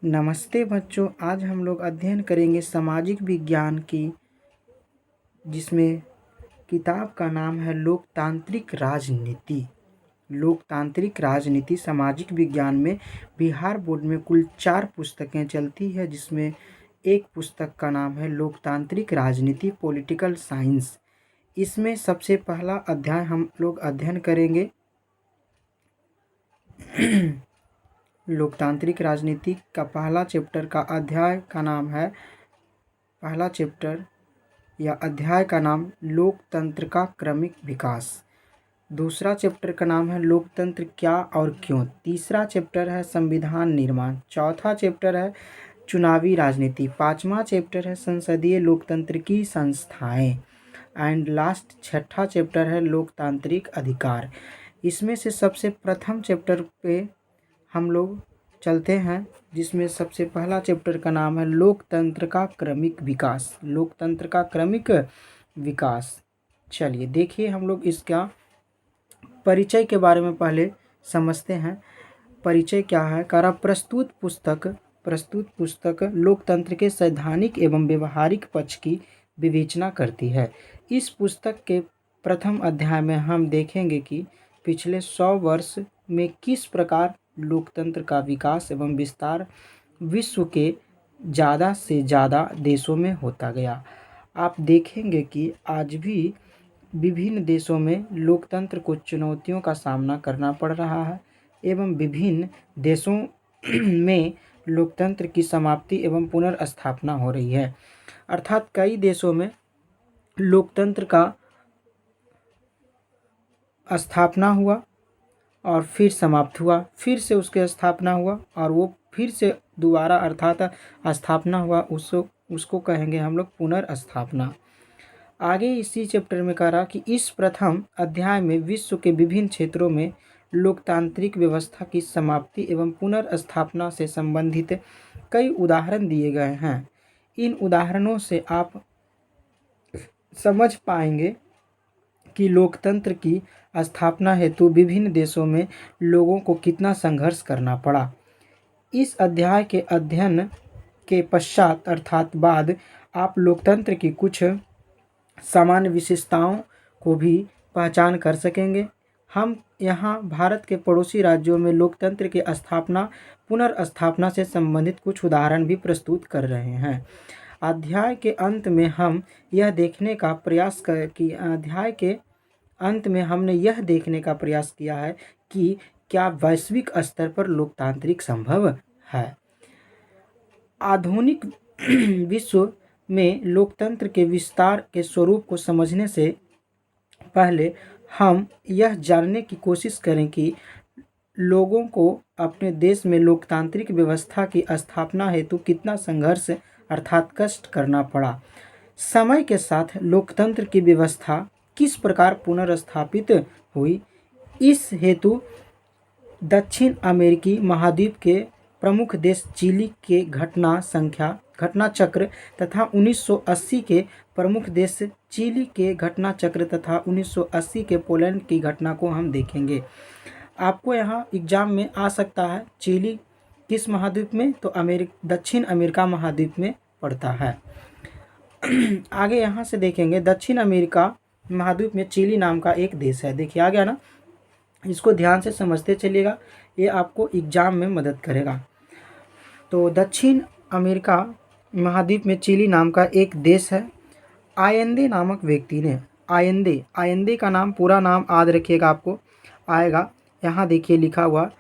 नमस्ते बच्चों, आज हम लोग अध्ययन करेंगे सामाजिक विज्ञान की, जिसमें किताब का नाम है लोकतांत्रिक राजनीति। लोकतांत्रिक राजनीति सामाजिक विज्ञान में बिहार बोर्ड में कुल 4 पुस्तकें चलती है, जिसमें एक पुस्तक का नाम है लोकतांत्रिक राजनीति पॉलिटिकल साइंस। इसमें सबसे पहला अध्याय हम लोग अध्ययन करेंगे लोकतांत्रिक राजनीति का पहला चैप्टर का अध्याय का नाम है, पहला चैप्टर या अध्याय का नाम लोकतंत्र का क्रमिक विकास। दूसरा चैप्टर का नाम है लोकतंत्र क्या और क्यों। तीसरा चैप्टर है संविधान निर्माण। चौथा चैप्टर है चुनावी राजनीति। पांचवा चैप्टर है संसदीय लोकतंत्र की संस्थाएं। एंड लास्ट छठा चैप्टर है लोकतांत्रिक अधिकार। इसमें से सबसे प्रथम चैप्टर पे हम लोग चलते हैं, जिसमें सबसे पहला चैप्टर का नाम है लोकतंत्र का क्रमिक विकास। लोकतंत्र का क्रमिक विकास। चलिए देखिए, हम लोग इसका परिचय के बारे में पहले समझते हैं। परिचय क्या है? प्रस्तुत पुस्तक लोकतंत्र के सैद्धांतिक एवं व्यवहारिक पक्ष की विवेचना करती है। इस पुस्तक के प्रथम अध्याय में हम देखेंगे कि पिछले 100 वर्ष में किस प्रकार लोकतंत्र का विकास एवं विस्तार विश्व के ज़्यादा से ज़्यादा देशों में होता गया। आप देखेंगे कि आज भी विभिन्न देशों में लोकतंत्र को चुनौतियों का सामना करना पड़ रहा है एवं विभिन्न देशों में लोकतंत्र की समाप्ति एवं पुनर्स्थापना हो रही है। अर्थात कई देशों में लोकतंत्र का स्थापना हुआ और फिर समाप्त हुआ, फिर से उसके स्थापना हुआ और वो फिर से दोबारा अर्थात स्थापना हुआ, उसको कहेंगे हम लोग पुनर्स्थापना। आगे इसी चैप्टर में कह रहा कि इस प्रथम अध्याय में विश्व के विभिन्न क्षेत्रों में लोकतांत्रिक व्यवस्था की समाप्ति एवं पुनर्स्थापना से संबंधित कई उदाहरण दिए गए हैं। इन उदाहरणों से आप समझ पाएंगे कि लोकतंत्र की स्थापना हेतु विभिन्न देशों में लोगों को कितना संघर्ष करना पड़ा। इस अध्याय के अध्ययन के पश्चात अर्थात बाद आप लोकतंत्र की कुछ सामान्य विशेषताओं को भी पहचान कर सकेंगे। हम यहाँ भारत के पड़ोसी राज्यों में लोकतंत्र की स्थापना पुनर्स्थापना से संबंधित कुछ उदाहरण भी प्रस्तुत कर रहे हैं। अध्याय के अंत में हम यह देखने का प्रयास कर कि अध्याय के अंत में हमने यह देखने का प्रयास किया है कि क्या वैश्विक स्तर पर लोकतांत्रिक संभव है। आधुनिक विश्व में लोकतंत्र के विस्तार के स्वरूप को समझने से पहले हम यह जानने की कोशिश करें कि लोगों को अपने देश में लोकतांत्रिक व्यवस्था की स्थापना हेतु कितना संघर्ष अर्थात कष्ट करना पड़ा। समय के साथ लोकतंत्र की व्यवस्था किस प्रकार पुनर्स्थापित हुई, इस हेतु दक्षिण अमेरिकी महाद्वीप के प्रमुख देश चिली के घटना चक्र तथा 1980 के प्रमुख देश चिली के घटना चक्र तथा 1980 के पोलैंड की घटना को हम देखेंगे। आपको यहाँ एग्जाम में आ सकता है चिली किस महाद्वीप में, तो दक्षिण अमेरिका महाद्वीप में पड़ता है। आगे यहाँ से देखेंगे दक्षिण अमेरिका महाद्वीप में चिली नाम का एक देश है। देखिए आ गया ना, इसको ध्यान से समझते चलिएगा, ये आपको एग्जाम में मदद करेगा। तो दक्षिण अमेरिका महाद्वीप में चिली नाम का एक देश है। आयेंदे नामक व्यक्ति ने आयेंदे का नाम पूरा नाम याद रखिएगा, आपको आएगा। यहाँ देखिए लिखा हुआ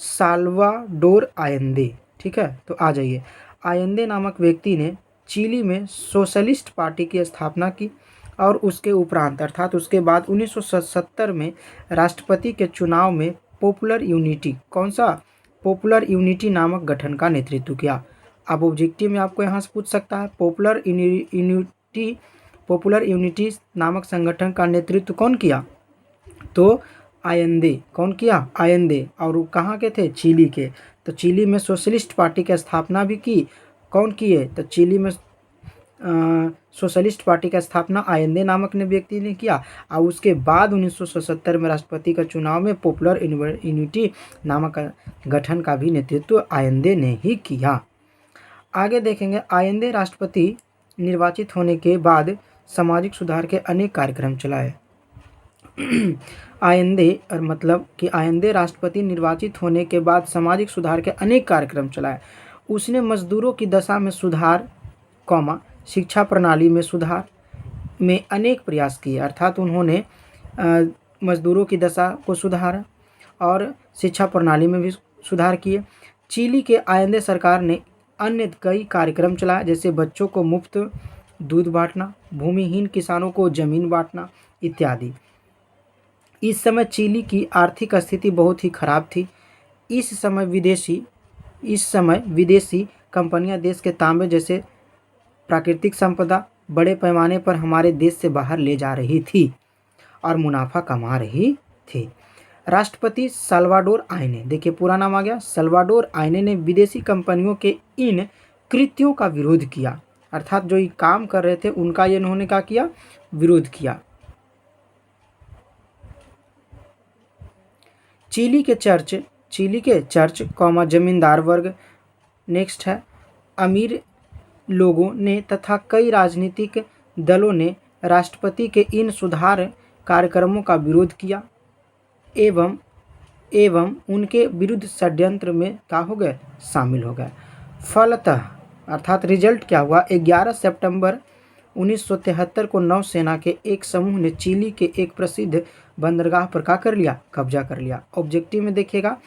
साल्वाडोर आयेंदे, ठीक है, तो आ जाइए। आयेंदे नामक व्यक्ति ने चिली में सोशलिस्ट पार्टी की स्थापना की और उसके उपरांत अर्थात उसके बाद 1970 में राष्ट्रपति के चुनाव में पॉपुलर यूनिटी नामक गठन का नेतृत्व किया। अब ऑब्जेक्टिव में आपको यहाँ से पूछ सकता है पॉपुलर यूनिटी नामक संगठन का नेतृत्व कौन किया, तो आयेंदे। कौन किया? आयेंदे। और वो कहाँ के थे? चिली के। तो चिली में सोशलिस्ट पार्टी की स्थापना भी की। कौन किए? तो चिली में सोशलिस्ट पार्टी का स्थापना आयंदे नामक ने व्यक्ति ने किया और उसके बाद 1977 में राष्ट्रपति का चुनाव में पॉपुलर यूनिटी नामक गठन का भी नेतृत्व आयंदे ने ही किया। आगे देखेंगे, आयंदे राष्ट्रपति निर्वाचित होने के बाद सामाजिक सुधार के अनेक कार्यक्रम चलाए। आयंदे और मतलब कि आयंदे राष्ट्रपति निर्वाचित होने के बाद सामाजिक सुधार के अनेक कार्यक्रम चलाए। उसने मजदूरों की दशा में सुधार, शिक्षा प्रणाली में सुधार में अनेक प्रयास किए। अर्थात उन्होंने मजदूरों की दशा को सुधारा और शिक्षा प्रणाली में भी सुधार किए। चिली के आयंदे सरकार ने अन्य कई कार्यक्रम चलाए, जैसे बच्चों को मुफ्त दूध बांटना, भूमिहीन किसानों को जमीन बांटना इत्यादि। इस समय चिली की आर्थिक स्थिति बहुत ही खराब थी। इस समय विदेशी कंपनियां देश के तांबे जैसे प्राकृतिक संपदा बड़े पैमाने पर हमारे देश से बाहर ले जा रही थी और मुनाफा कमा रही थी। राष्ट्रपति साल्वाडोर आयने, देखिए पूरा नाम आ गया, साल्वाडोर आयने ने विदेशी कंपनियों के इन कृत्यों का विरोध किया। अर्थात जो ये काम कर रहे थे उनका ये इन्होंने क्या किया, विरोध किया। चिली के चर्च, जमींदार वर्ग, नेक्स्ट है अमीर लोगों ने तथा कई राजनीतिक दलों ने राष्ट्रपति के इन सुधार कार्यक्रमों का विरोध किया एवं उनके विरुद्ध षड्यंत्र में क्या हो गए, शामिल हो गए। फलतः अर्थात रिजल्ट क्या हुआ, 11 सितंबर 1973 को नौसेना के एक समूह ने चिली के एक प्रसिद्ध बंदरगाह पर क्या कर लिया, कब्जा कर लिया। ऑब्जेक्टिव में देखिएगा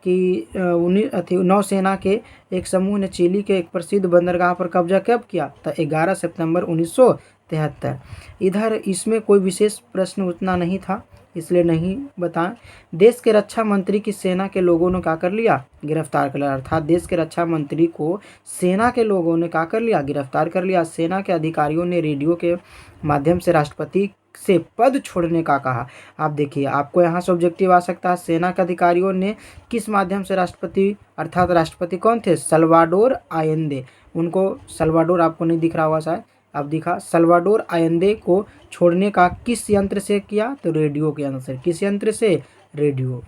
कि नौसेना के एक समूह ने चिली के एक प्रसिद्ध बंदरगाह पर कब्जा कब किया, तो 11 सितंबर 1973। इधर इसमें कोई विशेष प्रश्न उतना नहीं था, इसलिए नहीं बताएं। देश के रक्षा मंत्री की सेना के लोगों ने क्या कर लिया, गिरफ्तार कर लिया। अर्थात देश के रक्षा मंत्री को सेना के लोगों ने क्या कर लिया, गिरफ्तार कर लिया। सेना के अधिकारियों ने रेडियो के माध्यम से राष्ट्रपति से पद छोड़ने का कहा। आप देखिए, आपको यहाँ से ऑब्जेक्टिव आ सकता है, सेना के अधिकारियों ने किस माध्यम से राष्ट्रपति, अर्थात राष्ट्रपति कौन थे, साल्वाडोर आयंदे, उनको साल्वाडोर आपको नहीं दिख रहा हुआ शायद, अब दिखा, साल्वाडोर आयंदे को छोड़ने का किस यंत्र से किया, तो रेडियो के यंत्र से। किस यंत्र से, रेडियो।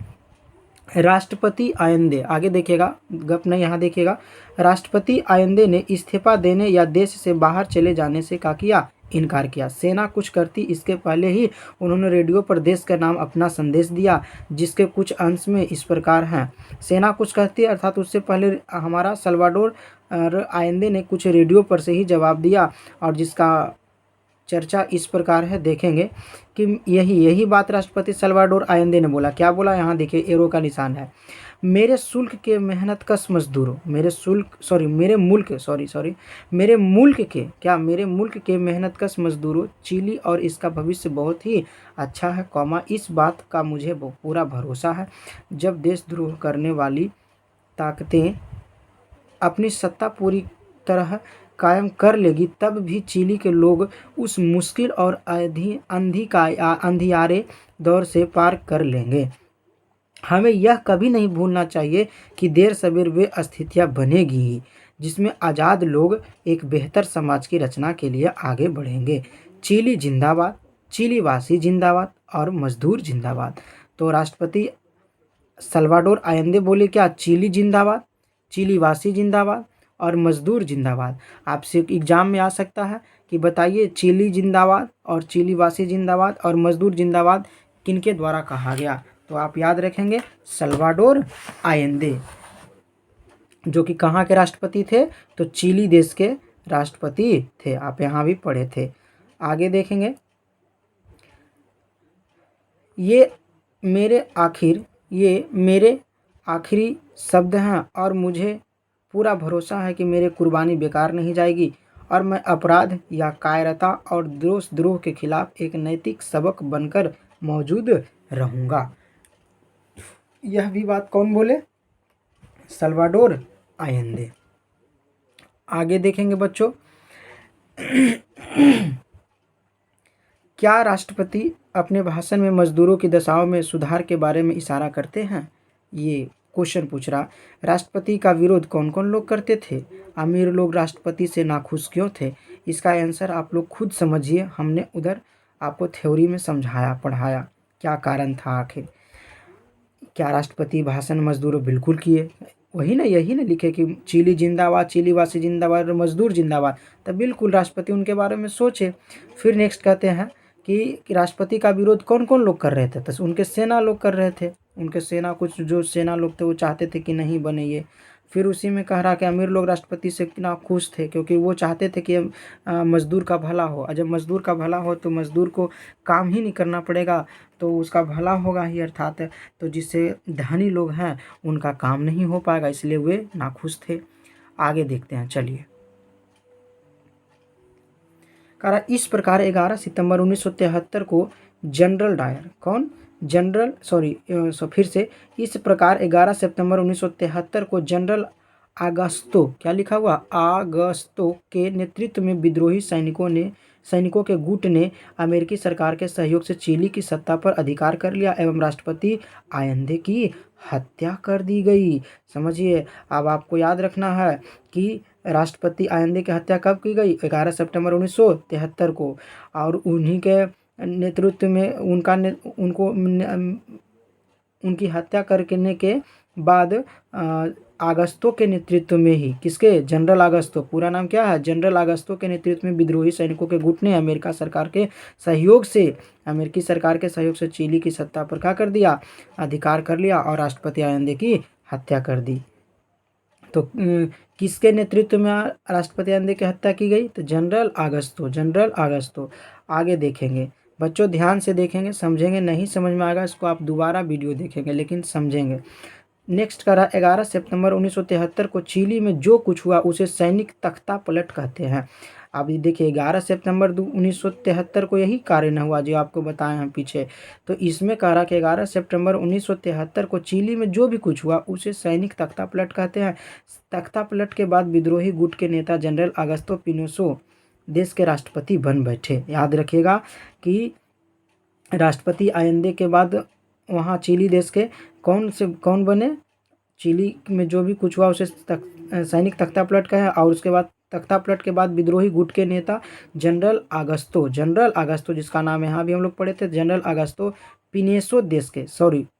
राष्ट्रपति आयंदे, आगे देखिएगा, गप नहीं यहाँ देखिएगा, राष्ट्रपति आयंदे ने इस्तीफा देने या देश से बाहर चले जाने से क्या किया, इनकार किया। सेना कुछ करती इसके पहले ही उन्होंने रेडियो पर देश का नाम अपना संदेश दिया, जिसके कुछ अंश में इस प्रकार हैं। सेना कुछ कहती है अर्थात उससे पहले हमारा साल्वाडोर आयंदे ने कुछ रेडियो पर से ही जवाब दिया, और जिसका चर्चा इस प्रकार है, देखेंगे कि यही बात राष्ट्रपति साल्वाडोर आयंदे ने बोला। क्या बोला, यहाँ देखिए एरो का निशान है, मेरे मुल्क के मेहनतकश मजदूरों, मेरे मुल्क के मेहनतकश मजदूरों, चिली और इसका भविष्य बहुत ही अच्छा है, इस बात का मुझे पूरा भरोसा है। जब देशद्रोह करने वाली ताकतें अपनी सत्ता पूरी तरह कायम कर लेगी, तब भी चिली के लोग उस मुश्किल और अंधियारे दौर से पार कर लेंगे। हमें यह कभी नहीं भूलना चाहिए कि देर सवेर वे स्थितियां बनेगी ही जिसमें आज़ाद लोग एक बेहतर समाज की रचना के लिए आगे बढ़ेंगे। चिली जिंदाबाद, चिली वासी जिंदाबाद और मजदूर जिंदाबाद। तो राष्ट्रपति साल्वाडोर आयंदे बोले क्या, चिली जिंदाबाद, चिली वासी जिंदाबाद और मजदूर जिंदाबाद। आपसे एग्जाम में आ सकता है कि बताइए चिली जिंदाबाद और चिली वासी जिंदाबाद और मजदूर जिंदाबाद किनके द्वारा कहा गया, तो आप याद रखेंगे साल्वाडोर आयंदे, जो कि कहाँ के राष्ट्रपति थे, तो चिली देश के राष्ट्रपति थे। आप यहाँ भी पढ़े थे। आगे देखेंगे, ये मेरे आखिरी शब्द हैं और मुझे पूरा भरोसा है कि मेरी कुर्बानी बेकार नहीं जाएगी और मैं अपराध या कायरता और देशद्रोह के खिलाफ एक नैतिक सबक बनकर मौजूद रहूँगा। यह भी बात कौन बोले, साल्वाडोर आयंदे। आगे देखेंगे बच्चों, क्या राष्ट्रपति अपने भाषण में मजदूरों की दशाओं में सुधार के बारे में इशारा करते हैं, ये क्वेश्चन पूछ रहा। राष्ट्रपति का विरोध कौन कौन लोग करते थे, अमीर लोग राष्ट्रपति से नाखुश क्यों थे, इसका आंसर आप लोग खुद समझिए, हमने उधर आपको थ्योरी में समझाया पढ़ाया क्या कारण था आखिर। क्या राष्ट्रपति भाषण मजदूरों बिल्कुल किए, वही ना, यही ना लिखे कि चिली जिंदाबाद, चिली वासी जिंदाबाद, मजदूर जिंदाबाद, तब बिल्कुल राष्ट्रपति उनके बारे में सोचे। फिर नेक्स्ट कहते हैं कि राष्ट्रपति का विरोध कौन कौन लोग कर रहे थे, तो उनके सेना लोग कर रहे थे। उनके सेना कुछ जो सेना लोग थे वो चाहते थे कि नहीं बने ये। फिर उसी में कह रहा कि अमीर लोग राष्ट्रपति से ना खुश थे, क्योंकि वो चाहते थे कि मजदूर का भला हो, और जब मजदूर का भला हो तो मजदूर को काम ही नहीं करना पड़ेगा, तो उसका भला होगा ही अर्थात। तो जिससे धनी लोग हैं उनका काम नहीं हो पाएगा, इसलिए वे नाखुश थे। आगे देखते हैं, चलिए। कह रहा इस प्रकार 11 सितंबर 1973 को जनरल डायर, कौन, जनरल फिर से, इस प्रकार 11 सितंबर 1973 को जनरल आगस्तो, क्या लिखा हुआ, आगस्तो के नेतृत्व में विद्रोही सैनिकों के गुट ने अमेरिकी सरकार के सहयोग से चिली की सत्ता पर अधिकार कर लिया एवं राष्ट्रपति आयंदे की हत्या कर दी गई। समझिए, अब आपको याद रखना है कि राष्ट्रपति आयंदे की हत्या कब की गई, 11 सितंबर 1973 को, और उन्हीं के नेतृत्व में उनकी हत्या करने के बाद आगस्तो के नेतृत्व में ही, किसके, जनरल आगस्तो, पूरा नाम क्या है, जनरल आगस्तो के नेतृत्व में विद्रोही सैनिकों के गुट ने अमेरिकी सरकार के सहयोग से चिली की सत्ता पर क्या कर दिया, अधिकार कर लिया और राष्ट्रपति आयंदे की हत्या कर दी। तो किसके नेतृत्व में राष्ट्रपति आयंदे की हत्या की गई, तो जनरल आगस्तो। आगे देखेंगे बच्चों, ध्यान से देखेंगे, समझेंगे, नहीं समझ में आएगा इसको आप दोबारा वीडियो देखेंगे लेकिन समझेंगे। नेक्स्ट करा 11 सितंबर 1973 को चिली में जो कुछ हुआ उसे सैनिक तख्ता पलट कहते हैं। अब देखिए 11 सितंबर 1973 को यही कारण हुआ जो आपको बताए हैं पीछे। तो इसमें कह रहा कि 11 सितंबर 1973 को चिली में जो भी कुछ हुआ उसे सैनिक तख्ता पलट कहते हैं। तख्ता पलट के बाद विद्रोही गुट के नेता जनरल अगस्तो पिनोशो देश के राष्ट्रपति बन बैठे। याद रखिएगा कि राष्ट्रपति आयंदे के बाद वहाँ चिली देश के कौन बने, चिली में जो भी कुछ हुआ उसे सैनिक तख्ता पलट का है, और उसके बाद तख्ता पलट के बाद विद्रोही गुट के नेता जनरल आगस्तो जिसका नाम यहाँ भी हम लोग पढ़े थे, जनरल आगस्तो पिनेसो देश के,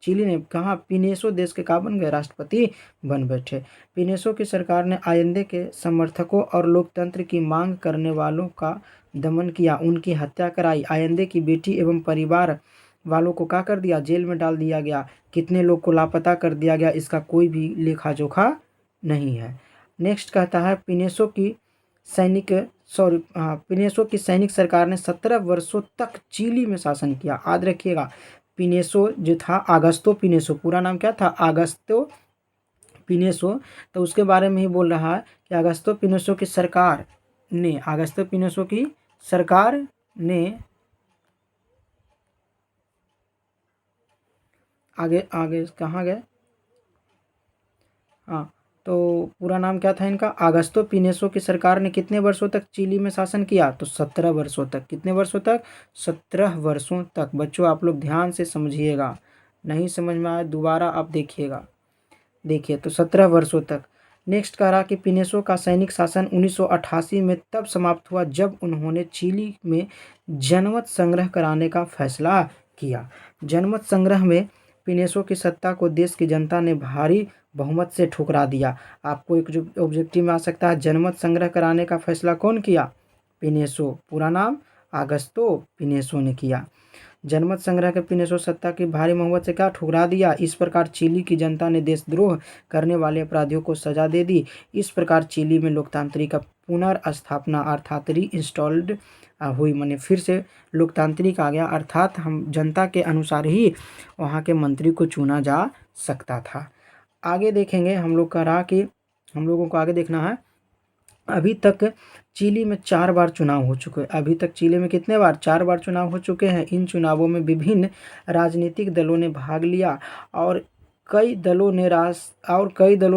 चिली ने कहा, पिनेसो देश के क्या बन गए, राष्ट्रपति बन बैठे। पिनेसो की सरकार ने आयंदे के समर्थकों और लोकतंत्र की मांग करने वालों का दमन किया, उनकी हत्या कराई। आयंदे की बेटी एवं परिवार वालों को क्या कर दिया, जेल में डाल दिया गया। कितने लोग को लापता कर दिया गया इसका कोई भी लेखा जोखा नहीं है। नेक्स्ट कहता है पिनेसो की सैनिक सरकार ने 17 वर्षों तक चिली में शासन किया। याद रखिएगा, पिनेसो जो था, आगस्तो पिनेसो, पूरा नाम क्या था, आगस्तो पिनेसो, तो उसके बारे में ही बोल रहा है कि आगस्तो पिनेसो की सरकार ने आगे कहाँ गए, हाँ, तो पूरा नाम क्या था इनका, आगस्तो पिनेसो की सरकार ने कितने वर्षों तक चिली में शासन किया, तो 17 वर्षों तक। कितने वर्षों तक, 17 वर्षों तक। बच्चों आप लोग ध्यान से समझिएगा, नहीं समझ में आए दोबारा आप देखिएगा। देखिए तो 17 वर्षों तक। नेक्स्ट कह रहा कि पिनेसो का सैनिक शासन 1988 में तब समाप्त हुआ जब उन्होंने चिली में जनमत संग्रह कराने का फैसला किया। जनमत संग्रह में पिनेसो की सत्ता को देश की जनता ने भारी बहुमत से ठुकरा दिया। आपको एक जो ऑब्जेक्टिव में आ सकता है, जनमत संग्रह कराने का फैसला कौन किया, पिनेसो, पूरा नाम आगस्तो पिनेसो ने किया। जनमत संग्रह के पिनेसो सत्ता की भारी बहुमत से क्या ठुकरा दिया। इस प्रकार चिली की जनता ने देशद्रोह करने वाले अपराधियों को सजा दे दी। इस प्रकार चिली में लोकतांत्रिक का पुनर्स्थापना अर्थात री इंस्टॉल्ड हुई, माने फिर से लोकतांत्रिक आ गया, अर्थात हम जनता के अनुसार ही वहाँ के मंत्री को चुना जा सकता था। आगे देखेंगे हम लोग का रहा कि हम लोगों को आगे देखना है। अभी तक चिली में 4 बार चुनाव हो चुके हैं। अभी तक चिली में कितने बार, 4 बार चुनाव हो चुके हैं। इन चुनावों में विभिन्न राजनीतिक दलों ने भाग लिया और कई दलों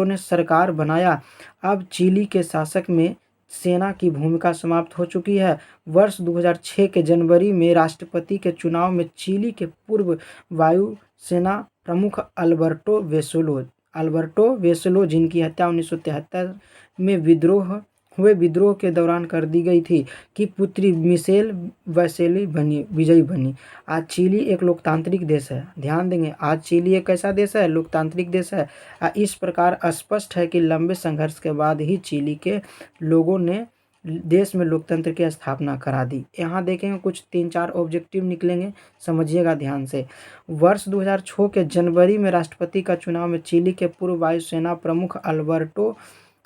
ने सरकार बनाया। अब चिली के शासक में सेना की भूमिका समाप्त हो चुकी है। वर्ष 2006 के जनवरी में राष्ट्रपति के चुनाव में चिली के पूर्व वायु सेना प्रमुख अल्बर्टो वेसोलो, जिनकी हत्या 1973 में विद्रोह हुए विद्रोह के दौरान कर दी गई थी कि पुत्री मिशेल वैसेली विजयी बनी। आज चिली एक लोकतांत्रिक देश है। ध्यान देंगे, आज चिली एक कैसा देश है? लोकतांत्रिक देश है। इस प्रकार स्पष्ट है कि लंबे संघर्ष के बाद ही चिली के लोगों ने देश में लोकतंत्र की स्थापना करा दी। यहाँ देखेंगे कुछ 3-4 ऑब्जेक्टिव निकलेंगे, समझिएगा ध्यान से। वर्ष 2006 के जनवरी में राष्ट्रपति का चुनाव में चिली के पूर्व वायुसेना प्रमुख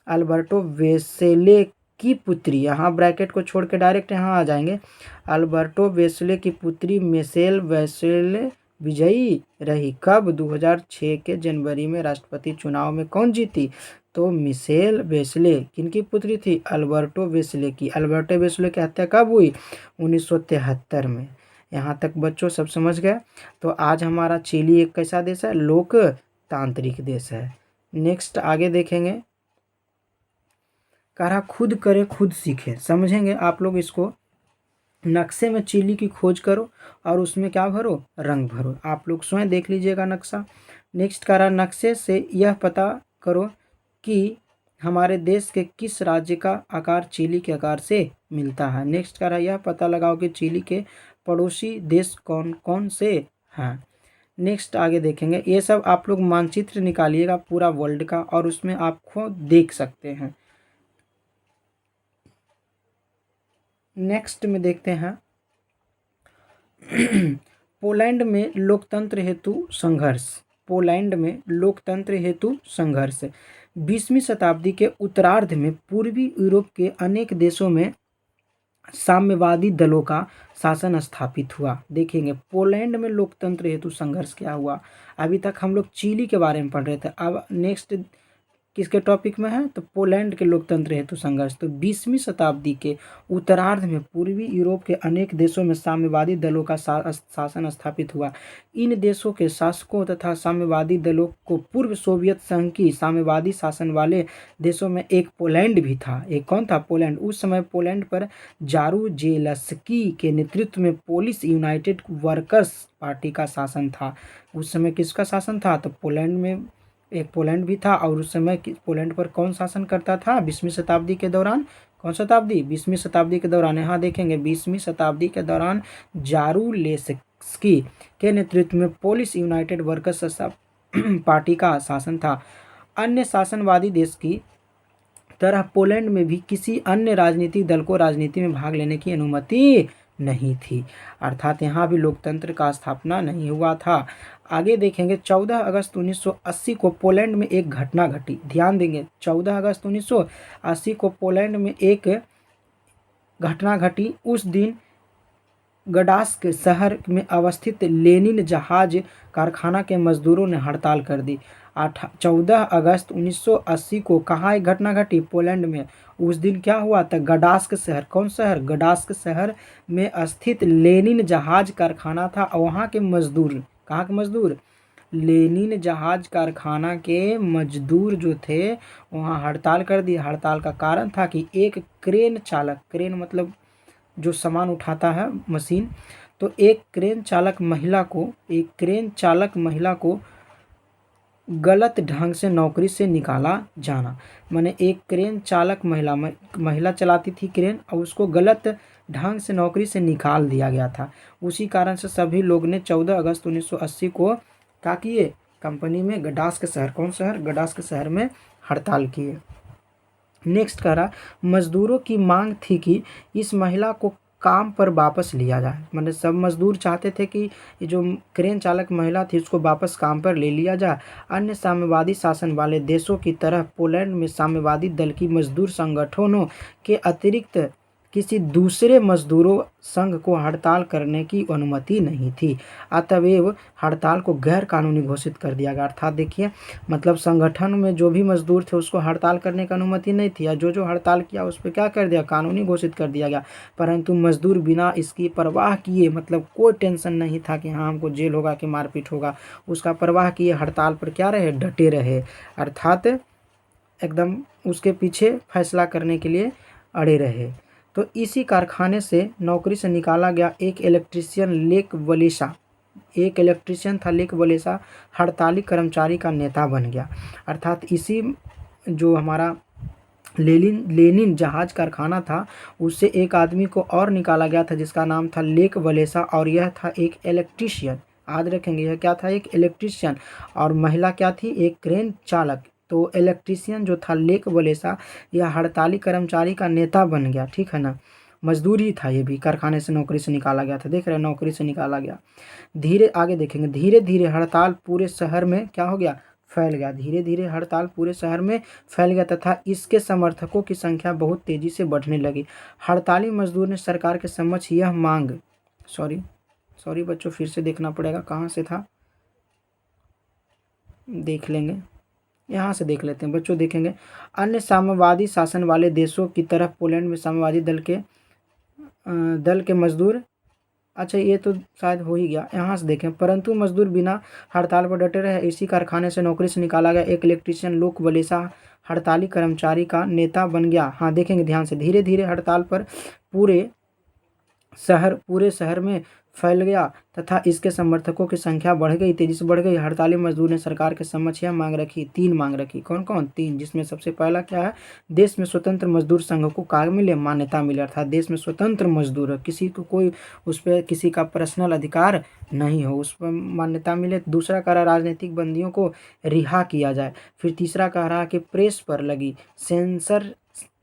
अल्बर्टो वेसेले की पुत्री, यहाँ ब्रैकेट को छोड़ के डायरेक्ट यहाँ आ जाएंगे, अल्बर्टो वेसेले की पुत्री मिशेल वैसेले विजयी रही। कब? 2006 के जनवरी में राष्ट्रपति चुनाव में कौन जीती? तो मिशेल वेसेले। किनकी पुत्री थी? अल्बर्टो वेसेले की। अल्बर्टो वेसेले की हत्या कब हुई? 1973 में। यहाँ तक बच्चों सब समझ गए? तो आज हमारा चिली एक कैसा देश है? लोकतांत्रिक देश है। नेक्स्ट आगे देखेंगे, कह रहा खुद करे खुद सीखे। समझेंगे आप लोग इसको। नक्शे में चिली की खोज करो और उसमें क्या भरो? रंग भरो। आप लोग स्वयं देख लीजिएगा नक्शा। नेक्स्ट कह रहा नक्शे से यह पता करो कि हमारे देश के किस राज्य का आकार चिली के आकार से मिलता है। नेक्स्ट कह रहा यह पता लगाओ कि चिली के पड़ोसी देश कौन कौन से हैं। नेक्स्ट आगे देखेंगे, ये सब आप लोग मानचित्र निकालिएगा पूरा वर्ल्ड का और उसमें आपको देख सकते हैं। नेक्स्ट में देखते हैं पोलैंड में लोकतंत्र हेतु संघर्ष। पोलैंड में लोकतंत्र हेतु संघर्ष 20वीं शताब्दी के उत्तरार्ध में पूर्वी यूरोप के अनेक देशों में साम्यवादी दलों का शासन स्थापित हुआ। देखेंगे पोलैंड में लोकतंत्र हेतु संघर्ष क्या हुआ। अभी तक हम लोग चिली के बारे में पढ़ रहे थे, अब नेक्स्ट किसके टॉपिक में है? तो पोलैंड के लोकतंत्र हेतु संघर्ष। तो 20वीं शताब्दी के उत्तरार्ध में पूर्वी यूरोप के अनेक देशों में साम्यवादी दलों का शासन स्थापित हुआ। इन देशों के शासकों तथा साम्यवादी दलों को पूर्व सोवियत संघ की साम्यवादी शासन वाले देशों में एक पोलैंड भी था। एक कौन था? पोलैंड। उस समय पोलैंड पर जारुजेलस्की के नेतृत्व में पोलिश यूनाइटेड वर्कर्स पार्टी का शासन था। उस समय किसका शासन था? तो पोलैंड में एक पोलैंड भी था। और उस समय पोलैंड पर कौन शासन करता था? 20वीं शताब्दी के दौरान। कौन शताब्दी? 20वीं शताब्दी के दौरान। यहाँ देखेंगे 20वीं शताब्दी के दौरान जारुजेलस्की के नेतृत्व में पोलिश यूनाइटेड वर्कर्स पार्टी का शासन था। अन्य शासनवादी देश की तरह पोलैंड में भी किसी अन्य राजनीतिक दल को राजनीति में भाग लेने की अनुमति नहीं थी, अर्थात यहाँ भी लोकतंत्र का स्थापना नहीं हुआ था। आगे देखेंगे 14 अगस्त 1980 को पोलैंड में एक घटना घटी। ध्यान देंगे 14 अगस्त 1980 को पोलैंड में एक घटना घटी। उस दिन गडास्क शहर में अवस्थित लेनिन जहाज कारखाना के मजदूरों ने हड़ताल कर दी। 14 अगस्त 1980 को कहाँ एक घटना घटी? पोलैंड में। उस दिन क्या हुआ था? गडास्क शहर। कौन शहर? गडास्क शहर में स्थित लेनिन जहाज कारखाना था। वहाँ के मजदूर, कहाँ के मजदूर? लेनिन जहाज कारखाना के मजदूर जो थे वहाँ हड़ताल कर दी। हड़ताल का कारण था कि एक क्रेन चालक, क्रेन मतलब जो सामान उठाता है मशीन, तो एक क्रेन चालक महिला को गलत ढंग से नौकरी से निकाला जाना। माने एक क्रेन चालक महिला चलाती थी क्रेन और उसको गलत ढंग से नौकरी से निकाल दिया गया था। उसी कारण से सभी लोग ने 14 अगस्त 1980 को क्या किए? कंपनी में गडास्क शहर, कौन शहर? गडास्क शहर में हड़ताल किए। नेक्स्ट कह रहा मजदूरों की मांग थी कि इस महिला को काम पर वापस लिया जाए। मतलब सब मजदूर चाहते थे कि ये जो क्रेन चालक महिला थी उसको वापस काम पर ले लिया जाए। अन्य साम्यवादी शासन वाले देशों की तरह पोलैंड में साम्यवादी दल की मजदूर संगठनों के अतिरिक्त किसी दूसरे मजदूरों संघ को हड़ताल करने की अनुमति नहीं थी। अतएव हड़ताल को गैर कानूनी घोषित कर दिया गया। अर्थात देखिए मतलब संगठन में जो भी मजदूर थे उसको हड़ताल करने की अनुमति नहीं थी, या जो हड़ताल किया उस पर क्या कर दिया? कानूनी घोषित कर दिया गया। परंतु मजदूर बिना इसकी परवाह किए, मतलब कोई टेंशन नहीं था कि हाँ हमको जेल होगा कि मारपीट होगा, उसका परवाह किए हड़ताल पर क्या रहे? डटे रहे। अर्थात एकदम उसके पीछे फैसला करने के लिए अड़े रहे। तो इसी कारखाने से नौकरी से निकाला गया एक इलेक्ट्रीशियन था लेक वलेसा, हड़ताली कर्मचारी का नेता बन गया। अर्थात इसी जो हमारा लेनिन लेनिन जहाज कारखाना था, उससे एक आदमी को और निकाला गया था जिसका नाम था लेक वलेसा, और यह था एक इलेक्ट्रीशियन। याद रखेंगे, यह क्या था, एक इलेक्ट्रीशियन। और महिला क्या थी, एक क्रेन चालक। तो इलेक्ट्रीशियन जो था लेक वलेसा, यह हड़ताली कर्मचारी का नेता बन गया, ठीक है ना। मजदूर ही था ये भी, कारखाने से नौकरी से निकाला गया था, देख रहे हैं, नौकरी से निकाला गया। धीरे आगे देखेंगे, धीरे धीरे हड़ताल पूरे शहर में क्या हो गया, फैल गया। धीरे धीरे हड़ताल पूरे शहर में फैल गया तथा इसके समर्थकों की संख्या बहुत तेजी से बढ़ने लगी। हड़ताली मजदूर ने सरकार के समक्ष यह मांग, सॉरी सॉरी बच्चों, फिर से देखना पड़ेगा, कहाँ से था, देख लेंगे, यहाँ से देख लेते हैं बच्चों, देखेंगे। अन्य साम्यवादी शासन वाले देशों की तरह पोलैंड में साम्यवादी दल के मजदूर, अच्छा ये तो शायद हो ही गया, यहाँ से देखें, परंतु मजदूर बिना हड़ताल पर डटे रहे। इसी कारखाने से नौकरी से निकाला गया एक इलेक्ट्रीशियन लोक वलेसा हड़ताली कर्मचारी का नेता बन गया। हाँ देखेंगे ध्यान से, धीरे धीरे हड़ताल पर पूरे शहर में फैल गया तथा इसके समर्थकों की संख्या बढ़ गई, तेजी से बढ़ गई। हड़ताली मजदूर ने सरकार के समक्ष यह मांग रखी, 3 मांग रखी, कौन कौन, 3, जिसमें सबसे पहला क्या है, देश में स्वतंत्र मजदूर संघ को क्या मिले, मान्यता मिले, अर्थात देश में स्वतंत्र मजदूर, किसी को कोई उस पर किसी का पर्सनल अधिकार नहीं हो, उस पर मान्यता मिले। दूसरा कह रहा राजनीतिक बंदियों को रिहा किया जाए। फिर तीसरा कह रहा कि प्रेस पर लगी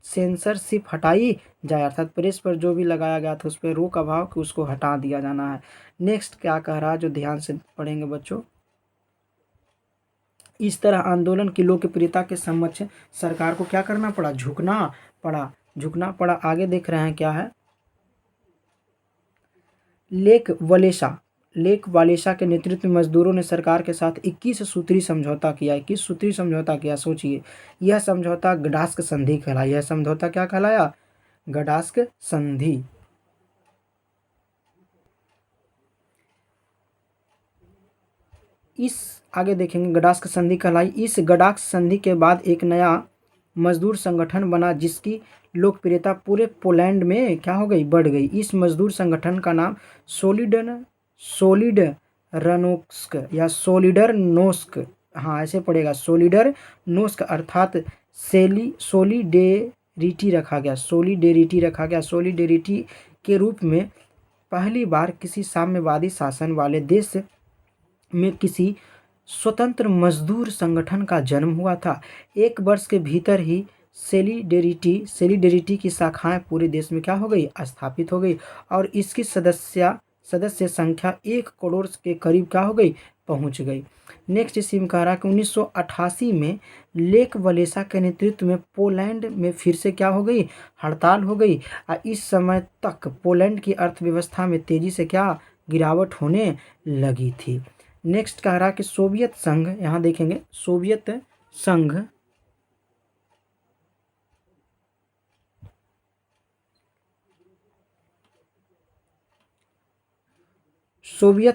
सेंसरशिप हटाई जाए, अर्थात प्रेस पर जो भी लगाया गया था उस पर रोक अभाव कि उसको हटा दिया जाना है। नेक्स्ट क्या कह रहा है, जो ध्यान से पढ़ेंगे बच्चों, इस तरह आंदोलन की लोकप्रियता के समक्ष सरकार को क्या करना पड़ा, झुकना पड़ा। आगे देख रहे हैं क्या है, लेक वालेसा के नेतृत्व में मजदूरों ने सरकार के साथ 21 सूत्री समझौता किया। 21 सूत्री समझौता किया, सोचिए, यह समझौता गडास्क संधि कहलाया। यह समझौता क्या कहलाया, गडास्क संधि। इस आगे देखेंगे, गडास्क संधि कहलाई। इस गडास्क संधि के बाद एक नया मजदूर संगठन बना जिसकी लोकप्रियता पूरे पोलैंड में क्या हो गई, बढ़ गई। इस मजदूर संगठन का नाम सोलिडरनोस्क या सोलिडरनोस्क, हाँ ऐसे पड़ेगा, सोलिडरनोस्क अर्थात सोलिडेरिटी रखा गया। सोलिडेरिटी के रूप में पहली बार किसी साम्यवादी शासन वाले देश में किसी स्वतंत्र मजदूर संगठन का जन्म हुआ था। 1 वर्ष के भीतर ही सेलिडेरिटी की शाखाएं पूरे देश में क्या हो गई, स्थापित हो गई, और इसकी सदस्य संख्या 1 करोड़ के करीब क्या हो गई, पहुंच गई। नेक्स्ट इसी में कह रहा कि 1988 में लेक वलेसा के नेतृत्व में पोलैंड में फिर से क्या हो गई, हड़ताल हो गई। इस समय तक पोलैंड की अर्थव्यवस्था में तेजी से क्या गिरावट होने लगी थी। नेक्स्ट कह रहा कि सोवियत संघ, यहाँ देखेंगे सोवियत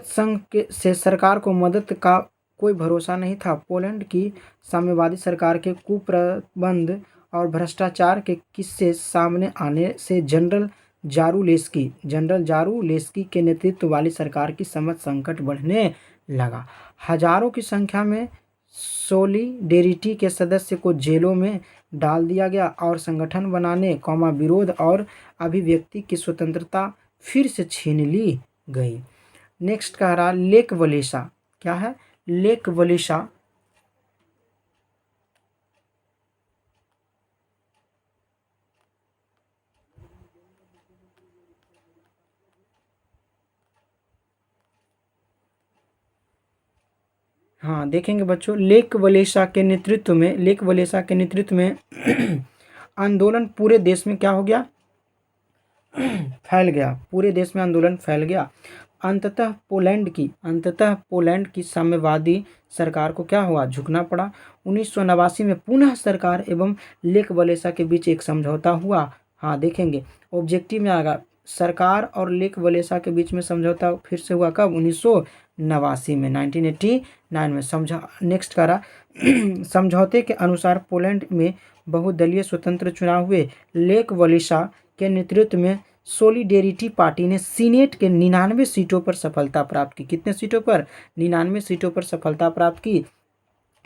संघ से सरकार को मदद का कोई भरोसा नहीं था। पोलैंड की साम्यवादी सरकार के कुप्रबंध और भ्रष्टाचार के किस्से सामने आने से जनरल जारूलेस्की के नेतृत्व वाली सरकार की समझ संकट बढ़ने लगा। हजारों की संख्या में सोलिडेरिटी के सदस्य को जेलों में डाल दिया गया और संगठन बनाने, विरोध और अभिव्यक्ति की स्वतंत्रता फिर से छीन ली गई। नेक्स्ट कह रहा लेक वलेसा, क्या है, लेक वलेसा हाँ देखेंगे बच्चों, लेक वलेसा के नेतृत्व में आंदोलन पूरे देश में क्या हो गया, फैल गया, पूरे देश में आंदोलन फैल गया। अंततः पोलैंड की साम्यवादी सरकार को क्या हुआ, झुकना पड़ा। 1989 में पुनः सरकार एवं लेक वलेसा के बीच एक समझौता हुआ। हाँ देखेंगे, ऑब्जेक्टिव में आएगा, सरकार और लेक वलेसा के बीच में समझौता फिर से हुआ कब, 1989 में, 1989 में समझा। नेक्स्ट करा समझौते के अनुसार पोलैंड में बहुदलीय स्वतंत्र चुनाव हुए। लेक वलेसा के नेतृत्व में सोलिडेरिटी पार्टी ने सीनेट के 99 सीटों पर सफलता प्राप्त की। कितने सीटों पर, 99 सीटों पर सफलता प्राप्त की।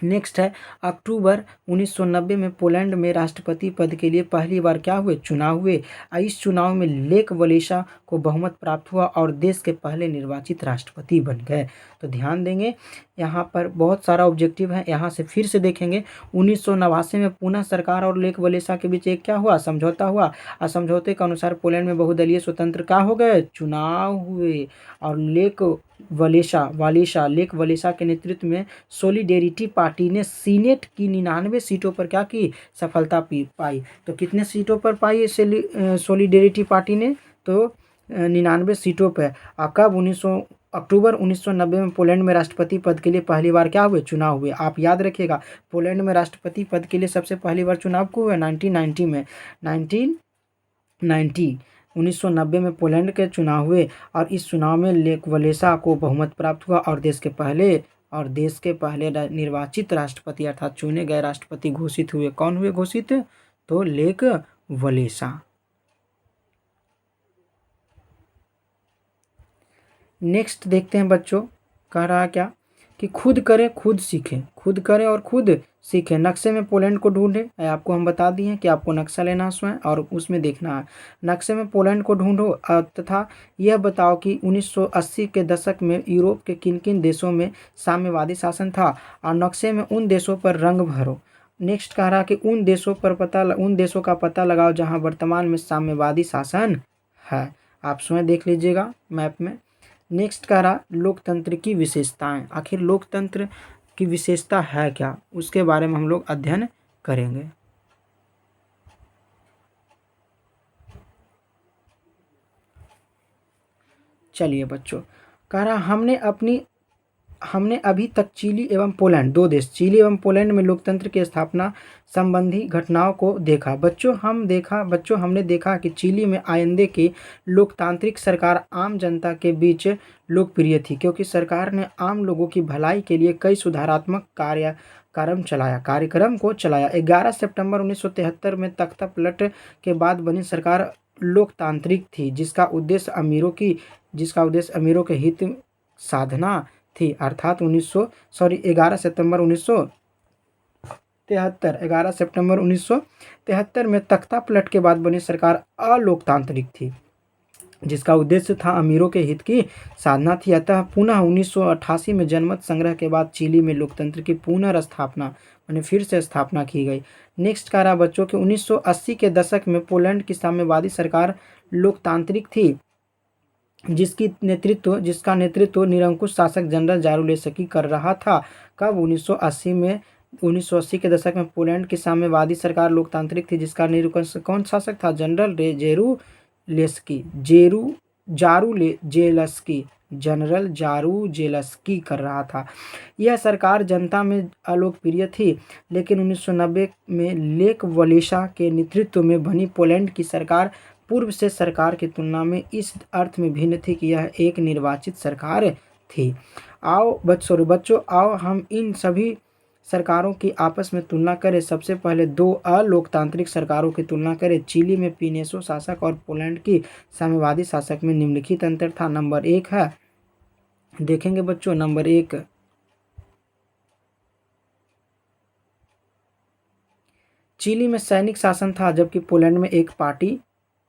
नेक्स्ट है अक्टूबर 1990 में पोलैंड में राष्ट्रपति पद के लिए पहली बार क्या हुए, चुनाव हुए। इस चुनाव में लेक वलेसा को बहुमत प्राप्त हुआ और देश के पहले निर्वाचित राष्ट्रपति बन गए। तो ध्यान देंगे, यहाँ पर बहुत सारा ऑब्जेक्टिव है, यहाँ से फिर से देखेंगे। 1989 में पुनः सरकार और लेक वलेसा के बीच एक क्या हुआ, समझौता हुआ। और समझौते के अनुसार पोलैंड में बहुदलीय स्वतंत्र क्या हो गए, चुनाव हुए। और लेक वलेसा के नेतृत्व में सोलिडेरिटी पार्टी ने सीनेट की 99 सीटों पर क्या की, सफलता पाई। तो कितने सीटों पर पाई सोलिडेरिटी पार्टी ने, तो 99 सीटों पर। कब अक्टूबर 1990 में पोलैंड में राष्ट्रपति पद के लिए पहली बार क्या हुए, चुनाव हुए। आप याद रखिएगा, पोलैंड में राष्ट्रपति पद के लिए सबसे पहली बार चुनाव को हुआ 1990 में। 1990 में पोलैंड के चुनाव हुए और इस चुनाव में लेक वलेसा को बहुमत प्राप्त हुआ और देश के पहले निर्वाचित राष्ट्रपति अर्थात चुने गए राष्ट्रपति घोषित हुए। कौन हुए घोषित, तो लेक वलेसा। नेक्स्ट देखते हैं बच्चों, कह रहा क्या कि खुद करें खुद सीखें, खुद करें और खुद सीखें। नक्शे में पोलैंड को ढूंढें। आपको हम बता दिए कि आपको नक्शा लेना है स्वयं और उसमें देखना है। नक्शे में पोलैंड को ढूंढो तथा यह बताओ कि 1980 के दशक में यूरोप के किन किन देशों में साम्यवादी शासन था और नक्शे में उन देशों पर रंग भरो। नेक्स्ट कह रहा कि उन देशों का पता लगाओ जहां वर्तमान में साम्यवादी शासन है। आप स्वयं देख लीजिएगा मैप में। नेक्स्ट कह रहा लोकतंत्र की विशेषताएं। आखिर लोकतंत्र की विशेषता है क्या, उसके बारे में हम लोग अध्ययन करेंगे। चलिए बच्चों, कह रहा हमने अभी तक चिली एवं पोलैंड, दो देश चिली एवं पोलैंड में लोकतंत्र की स्थापना संबंधी घटनाओं को देखा। हमने देखा कि चिली में आयंदे की लोकतांत्रिक सरकार आम जनता के बीच लोकप्रिय थी क्योंकि सरकार ने आम लोगों की भलाई के लिए कई सुधारात्मक कार्यक्रम को चलाया। 11 सितंबर 1973 में तख्ता पलट के बाद बनी सरकार लोकतांत्रिक थी जिसका उद्देश्य अमीरों के हित साधना थी। अर्थात 11 सितंबर 1973 में तख्ता पलट के बाद बनी सरकार अलोकतांत्रिक थी जिसका उद्देश्य था अमीरों के हित की साधना थी। अतः पुनः 1988 में जनमत संग्रह के बाद चिली में लोकतंत्र की फिर से स्थापना की गई। नेक्स्ट कह रहा बच्चों कि 1980 के दशक में पोलैंड की साम्यवादी सरकार लोकतांत्रिक थी जिसका नेतृत्व निरंकुश शासक जनरल जारुलेस्की कर रहा था। कब, 1980 के दशक में पोलैंड की साम्यवादी सरकार लोकतांत्रिक थी जिसका निरंकुश कौन शासक था, जनरल जारुजेलस्की कर रहा था। यह सरकार जनता में अलोकप्रिय थी लेकिन 1990 में लेक वलेसा के नेतृत्व में बनी पोलैंड की सरकार पूर्व से सरकार की तुलना में इस अर्थ में भिन्न थी कि यह एक निर्वाचित सरकार थी। बच्चों आओ हम इन सभी सरकारों की आपस में तुलना करें। सबसे पहले दो अलोकतांत्रिक सरकारों की तुलना करें। चिली में पिनेसो शासक और पोलैंड की साम्यवादी शासक में निम्नलिखित अंतर था। नंबर 1 है, देखेंगे बच्चों, नंबर 1 चिली में सैनिक शासन था जबकि पोलैंड में एक पार्टी